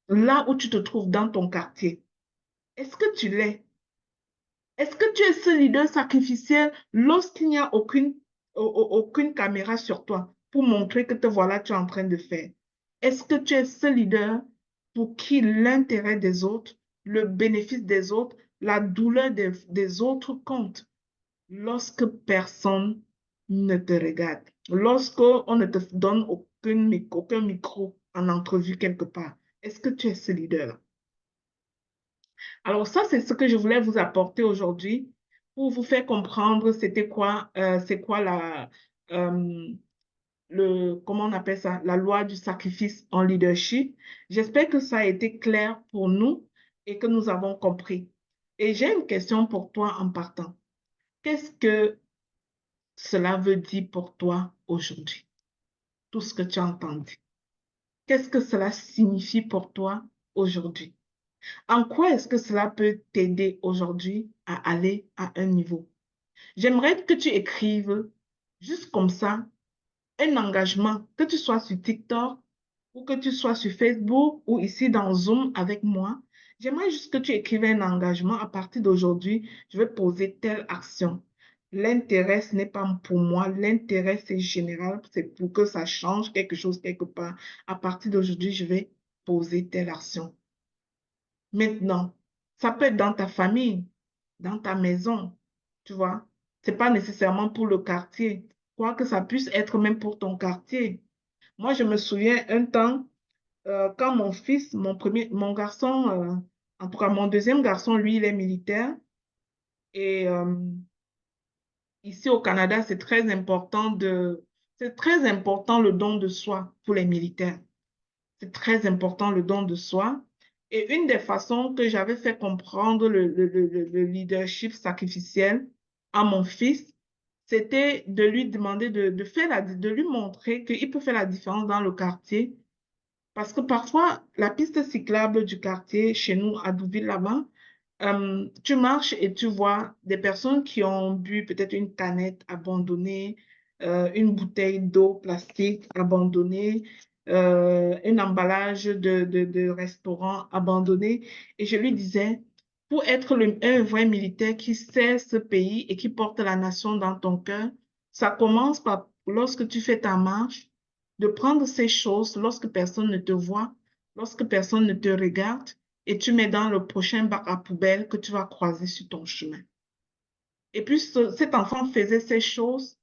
là où tu te trouves dans ton quartier? Est-ce que tu l'es? Est-ce que tu es ce leader sacrificiel lorsqu'il n'y a aucune caméra sur toi pour montrer que te voilà, tu es en train de faire? Est-ce que tu es ce leader pour qui l'intérêt des autres, le bénéfice des autres, la douleur des autres compte. Lorsque personne ne te regarde, lorsque on ne te donne aucun micro en entrevue quelque part, est-ce que tu es ce leader-là? Alors ça, c'est ce que je voulais vous apporter aujourd'hui pour vous faire comprendre c'est quoi euh, comment on appelle ça, la loi du sacrifice en leadership. J'espère que ça a été clair pour nous et que nous avons compris. Et j'ai une question pour toi en partant. Qu'est-ce que cela veut dire pour toi aujourd'hui? Tout ce que tu as entendu. Qu'est-ce que cela signifie pour toi aujourd'hui? En quoi est-ce que cela peut t'aider aujourd'hui à aller à un niveau? J'aimerais que tu écrives juste comme ça un engagement, que tu sois sur TikTok ou que tu sois sur Facebook ou ici dans Zoom avec moi. J'aimerais juste que tu écrives un engagement. À partir d'aujourd'hui, je vais poser telle action. L'intérêt, ce n'est pas pour moi. L'intérêt, c'est général. C'est pour que ça change quelque chose quelque part. À partir d'aujourd'hui, je vais poser telle action. Maintenant, ça peut être dans ta famille, dans ta maison, tu vois. C'est pas nécessairement pour le quartier, quoique ça puisse être même pour ton quartier. Moi, je me souviens un temps, quand mon fils, mon garçon, en tout cas mon deuxième garçon, lui, il est militaire. Et ici au Canada, c'est très important le don de soi pour les militaires. C'est très important le don de soi. Et une des façons que j'avais fait comprendre le leadership sacrificiel à mon fils, c'était de lui demander de lui montrer qu'il peut faire la différence dans le quartier. Parce que parfois, la piste cyclable du quartier, chez nous, à Douville, là-bas, tu marches et tu vois des personnes qui ont bu peut-être une canette abandonnée, une bouteille d'eau plastique abandonnée, un emballage de restaurant abandonné. Et je lui disais, pour être un vrai militaire qui sert ce pays et qui porte la nation dans ton cœur, ça commence par, lorsque tu fais ta marche, de prendre ces choses lorsque personne ne te voit, lorsque personne ne te regarde et tu mets dans le prochain bac à poubelle que tu vas croiser sur ton chemin. Et puis cet enfant faisait ces choses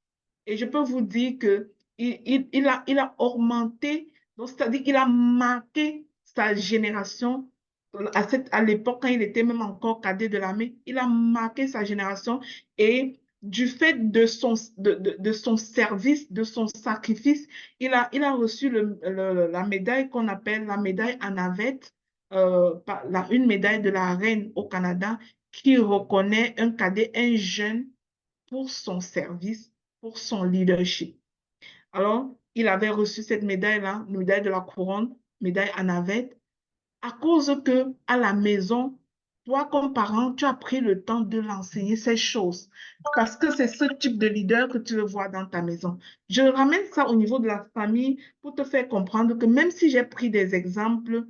et je peux vous dire que il a augmenté, donc c'est-à-dire qu'il a marqué sa génération à l'époque quand il était même encore cadet de l'armée, il a marqué sa génération et du fait de son service, de son sacrifice, il a reçu la médaille qu'on appelle la médaille en navette, une médaille de la reine au Canada qui reconnaît un cadet, un jeune, pour son service, pour son leadership. Alors, il avait reçu cette médaille-là, médaille de la couronne, médaille en navette, à cause que à la maison, toi, comme parent, tu as pris le temps de l'enseigner ces choses. Parce que c'est ce type de leader que tu veux voir dans ta maison. Je ramène ça au niveau de la famille pour te faire comprendre que même si j'ai pris des exemples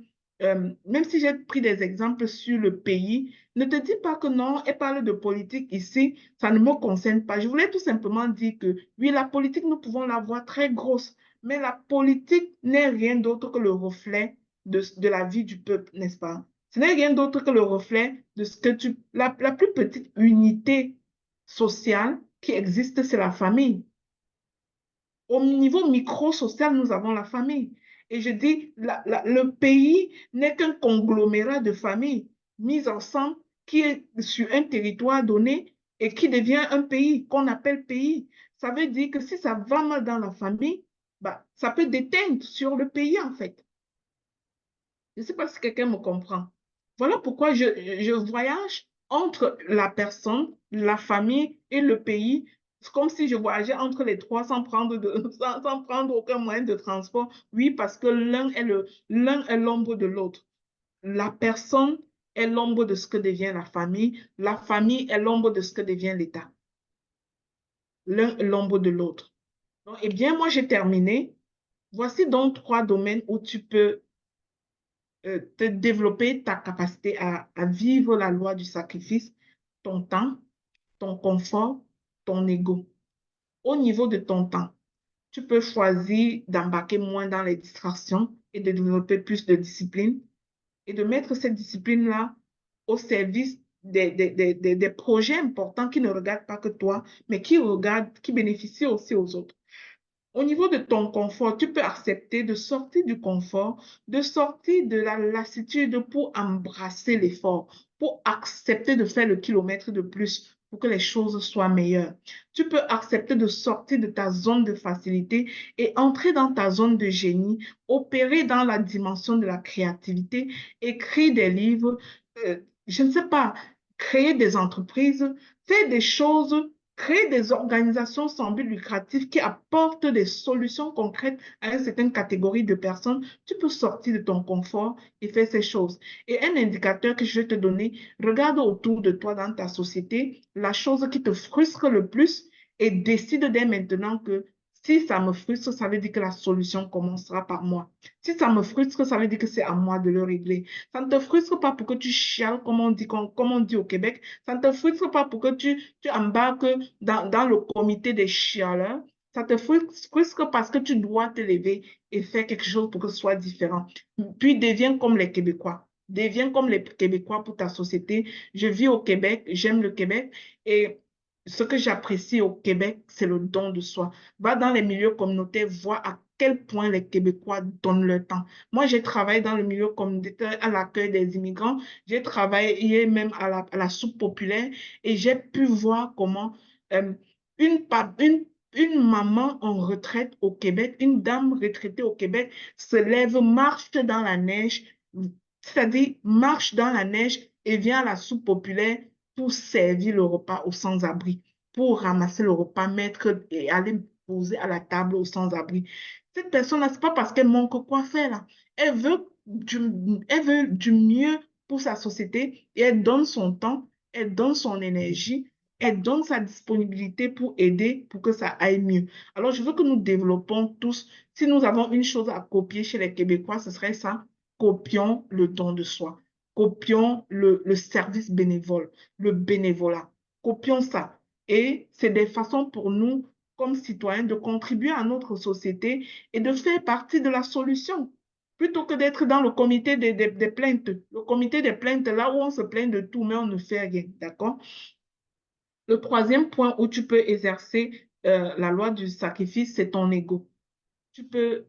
sur le pays, ne te dis pas que non, elle parle de politique ici, ça ne me concerne pas. Je voulais tout simplement dire que oui, la politique, nous pouvons la voir très grosse, mais la politique n'est rien d'autre que le reflet de la vie du peuple, n'est-ce pas? Ce n'est rien d'autre que le reflet de ce que la plus petite unité sociale qui existe, c'est la famille. Au niveau micro-social, nous avons la famille. Et je dis, le pays n'est qu'un conglomérat de familles mises ensemble qui est sur un territoire donné et qui devient un pays qu'on appelle pays. Ça veut dire que si ça va mal dans la famille, bah, ça peut déteindre sur le pays en fait. Je ne sais pas si quelqu'un me comprend. Voilà pourquoi je voyage entre la personne, la famille et le pays. C'est comme si je voyageais entre les trois sans prendre aucun moyen de transport. Oui, parce que l'un est l'ombre de l'autre. La personne est l'ombre de ce que devient la famille. La famille est l'ombre de ce que devient l'État. L'un est l'ombre de l'autre. Eh bien, moi, j'ai terminé. Voici donc trois domaines où tu peux te développer ta capacité à vivre la loi du sacrifice, ton temps, ton confort, ton ego. Au niveau de ton temps, tu peux choisir d'embarquer moins dans les distractions et de développer plus de discipline. et de mettre cette discipline-là au service des projets importants qui ne regardent pas que toi, mais qui regardent, qui bénéficient aussi aux autres. Au niveau de ton confort, tu peux accepter de sortir du confort, de sortir de la lassitude pour embrasser l'effort, pour accepter de faire le kilomètre de plus pour que les choses soient meilleures. Tu peux accepter de sortir de ta zone de facilité et entrer dans ta zone de génie, opérer dans la dimension de la créativité, écrire des livres, je ne sais pas, créer des entreprises, faire des choses, créer des organisations sans but lucratif qui apportent des solutions concrètes à une certaine catégorie de personnes. Tu peux sortir de ton confort et faire ces choses. Et un indicateur que je vais te donner, regarde autour de toi dans ta société la chose qui te frustre le plus et décide dès maintenant que si ça me frustre, ça veut dire que la solution commencera par moi. Si ça me frustre, ça veut dire que c'est à moi de le régler. Ça ne te frustre pas pour que tu chiales, comme on dit au Québec. Ça ne te frustre pas pour que tu embarques dans le comité des chialeurs. Ça te frustre parce que tu dois te lever et faire quelque chose pour que ce soit différent. Puis deviens comme les Québécois. Deviens comme les Québécois pour ta société. Je vis au Québec, j'aime le Québec et ce que j'apprécie au Québec, c'est le don de soi. Va dans les milieux communautaires, vois à quel point les Québécois donnent leur temps. Moi, j'ai travaillé dans le milieu communautaire à l'accueil des immigrants. J'ai travaillé même à la soupe populaire et j'ai pu voir comment euh, une, une maman en retraite au Québec, une dame retraitée au Québec, se lève, marche dans la neige, c'est-à-dire marche dans la neige et vient à la soupe populaire pour servir le repas aux sans-abri, pour ramasser le repas, mettre et aller poser à la table aux sans-abri. Cette personne-là, ce n'est pas parce qu'elle manque quoi faire là. Elle veut du mieux pour sa société et elle donne son temps, elle donne son énergie, elle donne sa disponibilité pour aider, pour que ça aille mieux. Alors, je veux que nous développons tous, si nous avons une chose à copier chez les Québécois, ce serait ça, copions le don de soi, copions le service bénévole, le bénévolat, copions ça. Et c'est des façons pour nous, comme citoyens, de contribuer à notre société et de faire partie de la solution plutôt que d'être dans le comité des plaintes. Le comité des plaintes, là où on se plaint de tout, mais on ne fait rien, d'accord? Le troisième point où tu peux exercer la loi du sacrifice, c'est ton ego. Tu peux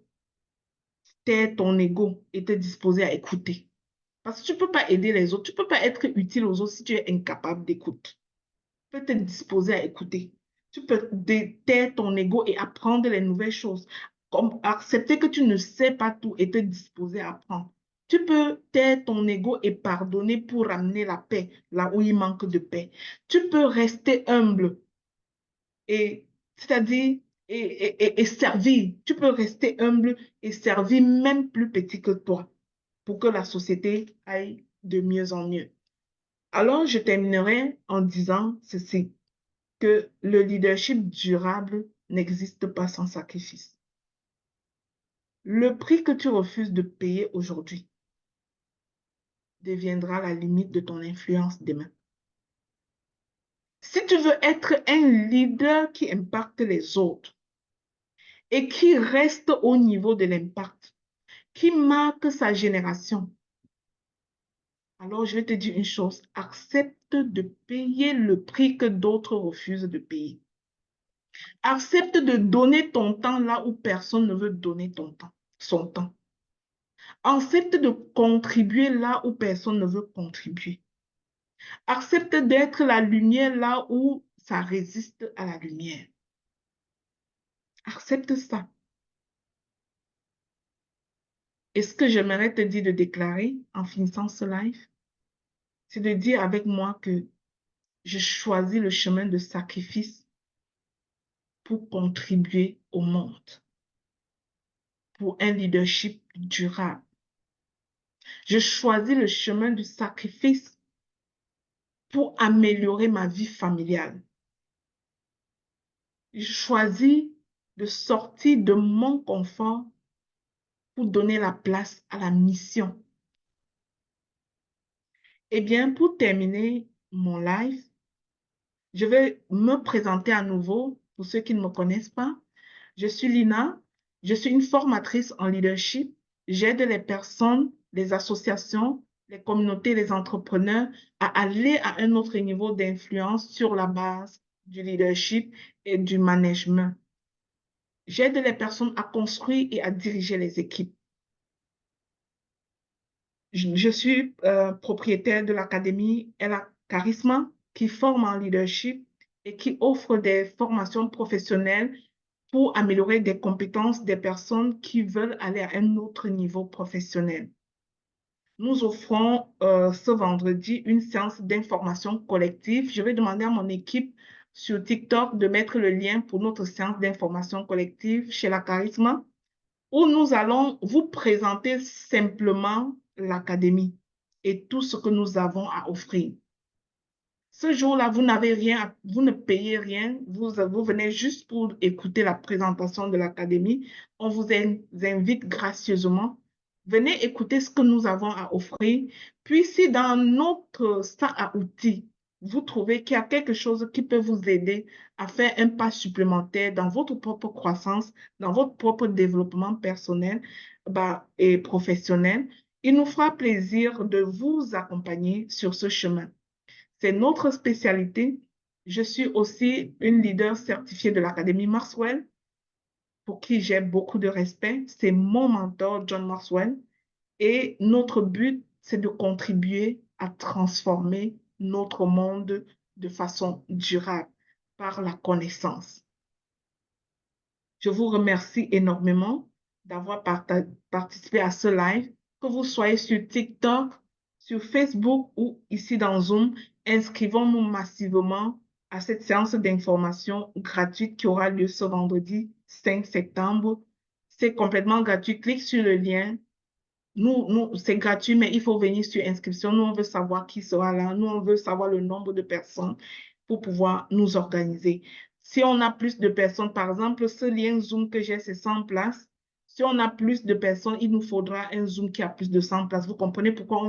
taire ton ego et te disposer à écouter. Parce que tu ne peux pas aider les autres, tu ne peux pas être utile aux autres si tu es incapable d'écouter. Tu peux te disposer à écouter. Tu peux taire ton ego et apprendre les nouvelles choses. Comme accepter que tu ne sais pas tout et te disposer à apprendre. Tu peux taire ton ego et pardonner pour ramener la paix là où il manque de paix. Tu peux rester humble et c'est-à-dire et servir. Tu peux rester humble et servir même plus petit que toi pour que la société aille de mieux en mieux. Alors, je terminerai en disant ceci, que le leadership durable n'existe pas sans sacrifice. Le prix que tu refuses de payer aujourd'hui deviendra la limite de ton influence demain. Si tu veux être un leader qui impacte les autres et qui reste au niveau de l'impact, qui marque sa génération, alors je vais te dire une chose, accepte de payer le prix que d'autres refusent de payer. Accepte de donner ton temps là où personne ne veut donner son temps. Accepte de contribuer là où personne ne veut contribuer. Accepte d'être la lumière là où ça résiste à la lumière. Accepte ça. Et ce que j'aimerais te dire de déclarer en finissant ce live, c'est de dire avec moi que je choisis le chemin de sacrifice pour contribuer au monde, pour un leadership durable. Je choisis le chemin du sacrifice pour améliorer ma vie familiale. Je choisis de sortir de mon confort pour donner la place à la mission. Eh bien, pour terminer mon live, je vais me présenter à nouveau pour ceux qui ne me connaissent pas. Je suis Lina, je suis une formatrice en leadership. J'aide les personnes, les associations les communautés, les entrepreneurs à aller à un autre niveau d'influence sur la base du leadership et du management. J'aide les personnes à construire et à diriger les équipes. Je suis propriétaire de l'académie El Charisma qui forme en leadership et qui offre des formations professionnelles pour améliorer des compétences des personnes qui veulent aller à un autre niveau professionnel. Nous offrons ce vendredi une séance d'information collective. Je vais demander à mon équipe sur TikTok de mettre le lien pour notre séance d'information collective chez la Charisma, où nous allons vous présenter simplement l'académie et tout ce que nous avons à offrir. Ce jour-là, vous n'avez rien, vous ne payez rien, vous venez juste pour écouter la présentation de l'académie. On vous invite gracieusement. Venez écouter ce que nous avons à offrir. Puis, si dans notre sac à outils, vous trouvez qu'il y a quelque chose qui peut vous aider à faire un pas supplémentaire dans votre propre croissance, dans votre propre développement personnel et professionnel, il nous fera plaisir de vous accompagner sur ce chemin. C'est notre spécialité. Je suis aussi une leader certifiée de l'Académie Maxwell, pour qui j'ai beaucoup de respect. C'est mon mentor, John Maxwell. Et notre but, c'est de contribuer à transformer notre monde de façon durable par la connaissance. Je vous remercie énormément d'avoir participé à ce live. Que vous soyez sur TikTok, sur Facebook ou ici dans Zoom, inscrivons-nous massivement à cette séance d'information gratuite qui aura lieu ce vendredi 5 septembre. C'est complètement gratuit. Clique sur le lien. C'est gratuit, mais il faut venir sur inscription. Nous, on veut savoir qui sera là. Nous, on veut savoir le nombre de personnes pour pouvoir nous organiser. Si on a plus de personnes, par exemple, ce lien Zoom que j'ai, c'est 100 places. Si on a plus de personnes, il nous faudra un Zoom qui a plus de 100 places. Vous comprenez pourquoi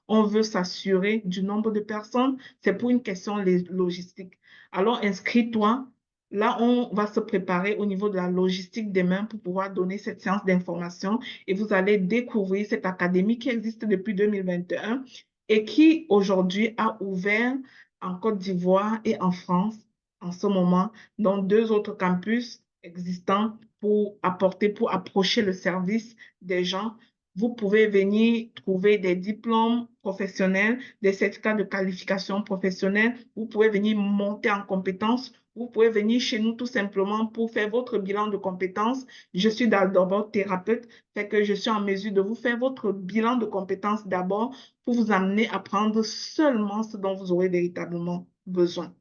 on veut s'assurer du nombre de personnes? C'est pour une question logistique. Alors, inscris-toi. Là, on va se préparer au niveau de la logistique demain pour pouvoir donner cette séance d'information et vous allez découvrir cette académie qui existe depuis 2021 et qui aujourd'hui a ouvert en Côte d'Ivoire et en France en ce moment, dans 2 autres campus existants pour approcher le service des gens. Vous pouvez venir trouver des diplômes professionnels, des certificats de qualification professionnelle. Vous pouvez venir monter en compétences. Vous pouvez venir chez nous tout simplement pour faire votre bilan de compétences. Je suis d'abord thérapeute, fait que je suis en mesure de vous faire votre bilan de compétences d'abord pour vous amener à prendre seulement ce dont vous aurez véritablement besoin.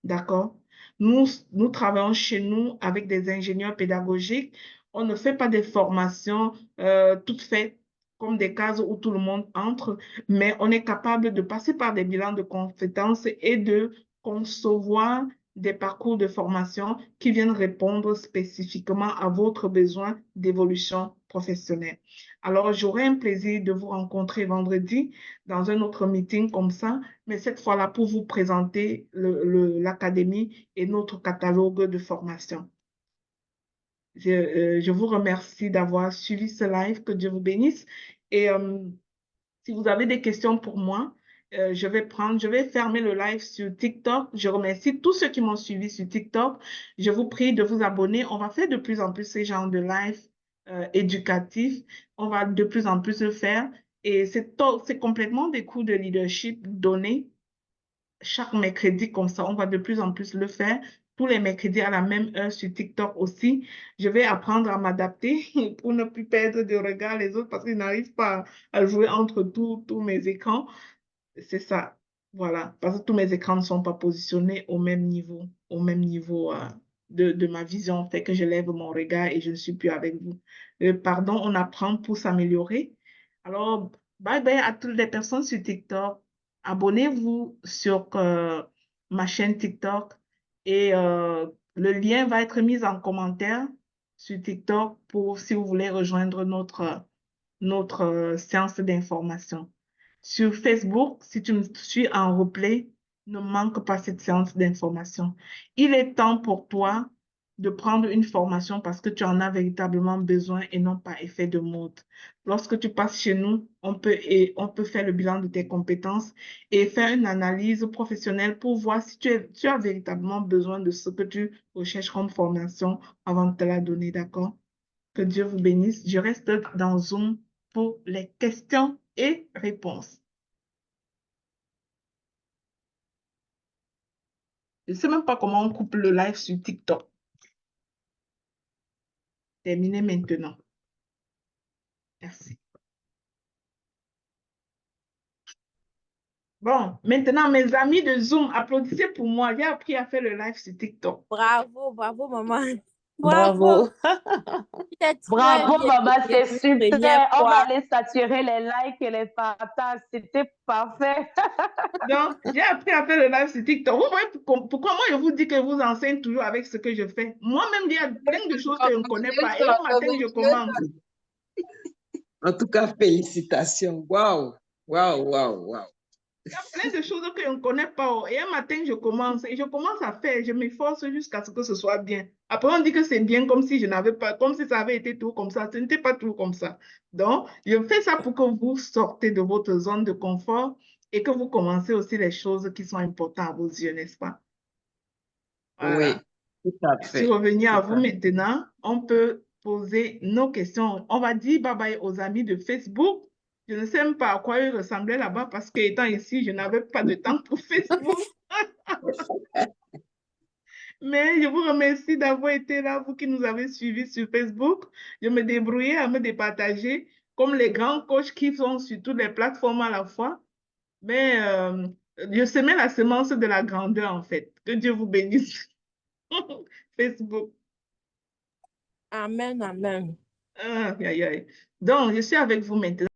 D'accord? Nous travaillons chez nous avec des ingénieurs pédagogiques. On ne fait pas des formations toutes faites comme des cases où tout le monde entre, mais on est capable de passer par des bilans de compétences et de concevoir des parcours de formation qui viennent répondre spécifiquement à votre besoin d'évolution professionnelle. Alors, j'aurai un plaisir de vous rencontrer vendredi dans un autre meeting comme ça, mais cette fois-là pour vous présenter l'académie et notre catalogue de formation. Je vous remercie d'avoir suivi ce live. Que Dieu vous bénisse. Et si vous avez des questions pour moi, je vais fermer le live sur TikTok. Je remercie tous ceux qui m'ont suivi sur TikTok. Je vous prie de vous abonner. On va faire de plus en plus ce genre de live éducatif. On va de plus en plus le faire. Et c'est complètement des cours de leadership donnés chaque mercredi comme ça. On va de plus en plus le faire. Tous les mercredis à la même heure sur TikTok aussi. Je vais apprendre à m'adapter pour ne plus perdre de regard les autres parce qu'ils n'arrivent pas à jouer entre tous mes écrans. C'est ça. Voilà. Parce que tous mes écrans ne sont pas positionnés au même niveau de ma vision. Fait que je lève mon regard et je ne suis plus avec vous. Pardon, on apprend pour s'améliorer. Alors, bye bye à toutes les personnes sur TikTok. Abonnez-vous sur ma chaîne TikTok et le lien va être mis en commentaire sur TikTok pour si vous voulez rejoindre notre séance d'information. Sur Facebook, si tu me suis en replay, ne manque pas cette séance d'information. Il est temps pour toi de prendre une formation parce que tu en as véritablement besoin et non pas effet de mode. Lorsque tu passes chez nous, on peut faire le bilan de tes compétences et faire une analyse professionnelle pour voir si tu as véritablement besoin de ce que tu recherches comme formation avant de te la donner, d'accord? Que Dieu vous bénisse. Je reste dans Zoom pour les questions et réponses. Je ne sais même pas comment on coupe le live sur TikTok. Terminé maintenant. Merci. Bon, maintenant, mes amis de Zoom, applaudissez pour moi. J'ai appris à faire le live sur TikTok. Bravo, bravo, maman. Bravo. Bravo, Bien. maman, c'est super. Première On va fois. aller saturer les likes et les partages. C'était parfait. Donc, j'ai appris à faire le live sur TikTok. Vous voyez pourquoi moi, je vous dis que je vous enseigne toujours avec ce que je fais. Moi-même, il y a plein de choses que je ne connais pas. Et au matin, je commence. En tout cas, félicitations. Waouh, waouh, waouh, waouh. Il y a plein de choses que je ne connais pas. Et un matin, je commence. Et je commence à faire. Je m'efforce jusqu'à ce que ce soit bien. Après, on dit que c'est bien comme si je n'avais pas, comme si ça avait été tout comme ça. Ce n'était pas tout comme ça. Donc, je fais ça pour que vous sortez de votre zone de confort et que vous commencez aussi les choses qui sont importantes à vos yeux, n'est-ce pas? Voilà. Oui, tout à fait. Si revenir à vous maintenant, on peut poser nos questions. On va dire bye bye aux amis de Facebook. Je ne sais même pas à quoi ils ressemblaient là-bas parce qu'étant ici, je n'avais pas de temps pour Facebook. Mais je vous remercie d'avoir été là, vous qui nous avez suivis sur Facebook. Je me débrouillais à me départager comme les grands coachs qui sont sur toutes les plateformes à la fois. Mais je semais la semence de la grandeur, en fait. Que Dieu vous bénisse. Facebook. Amen, amen. Aïe, aïe, aïe. Donc, je suis avec vous maintenant.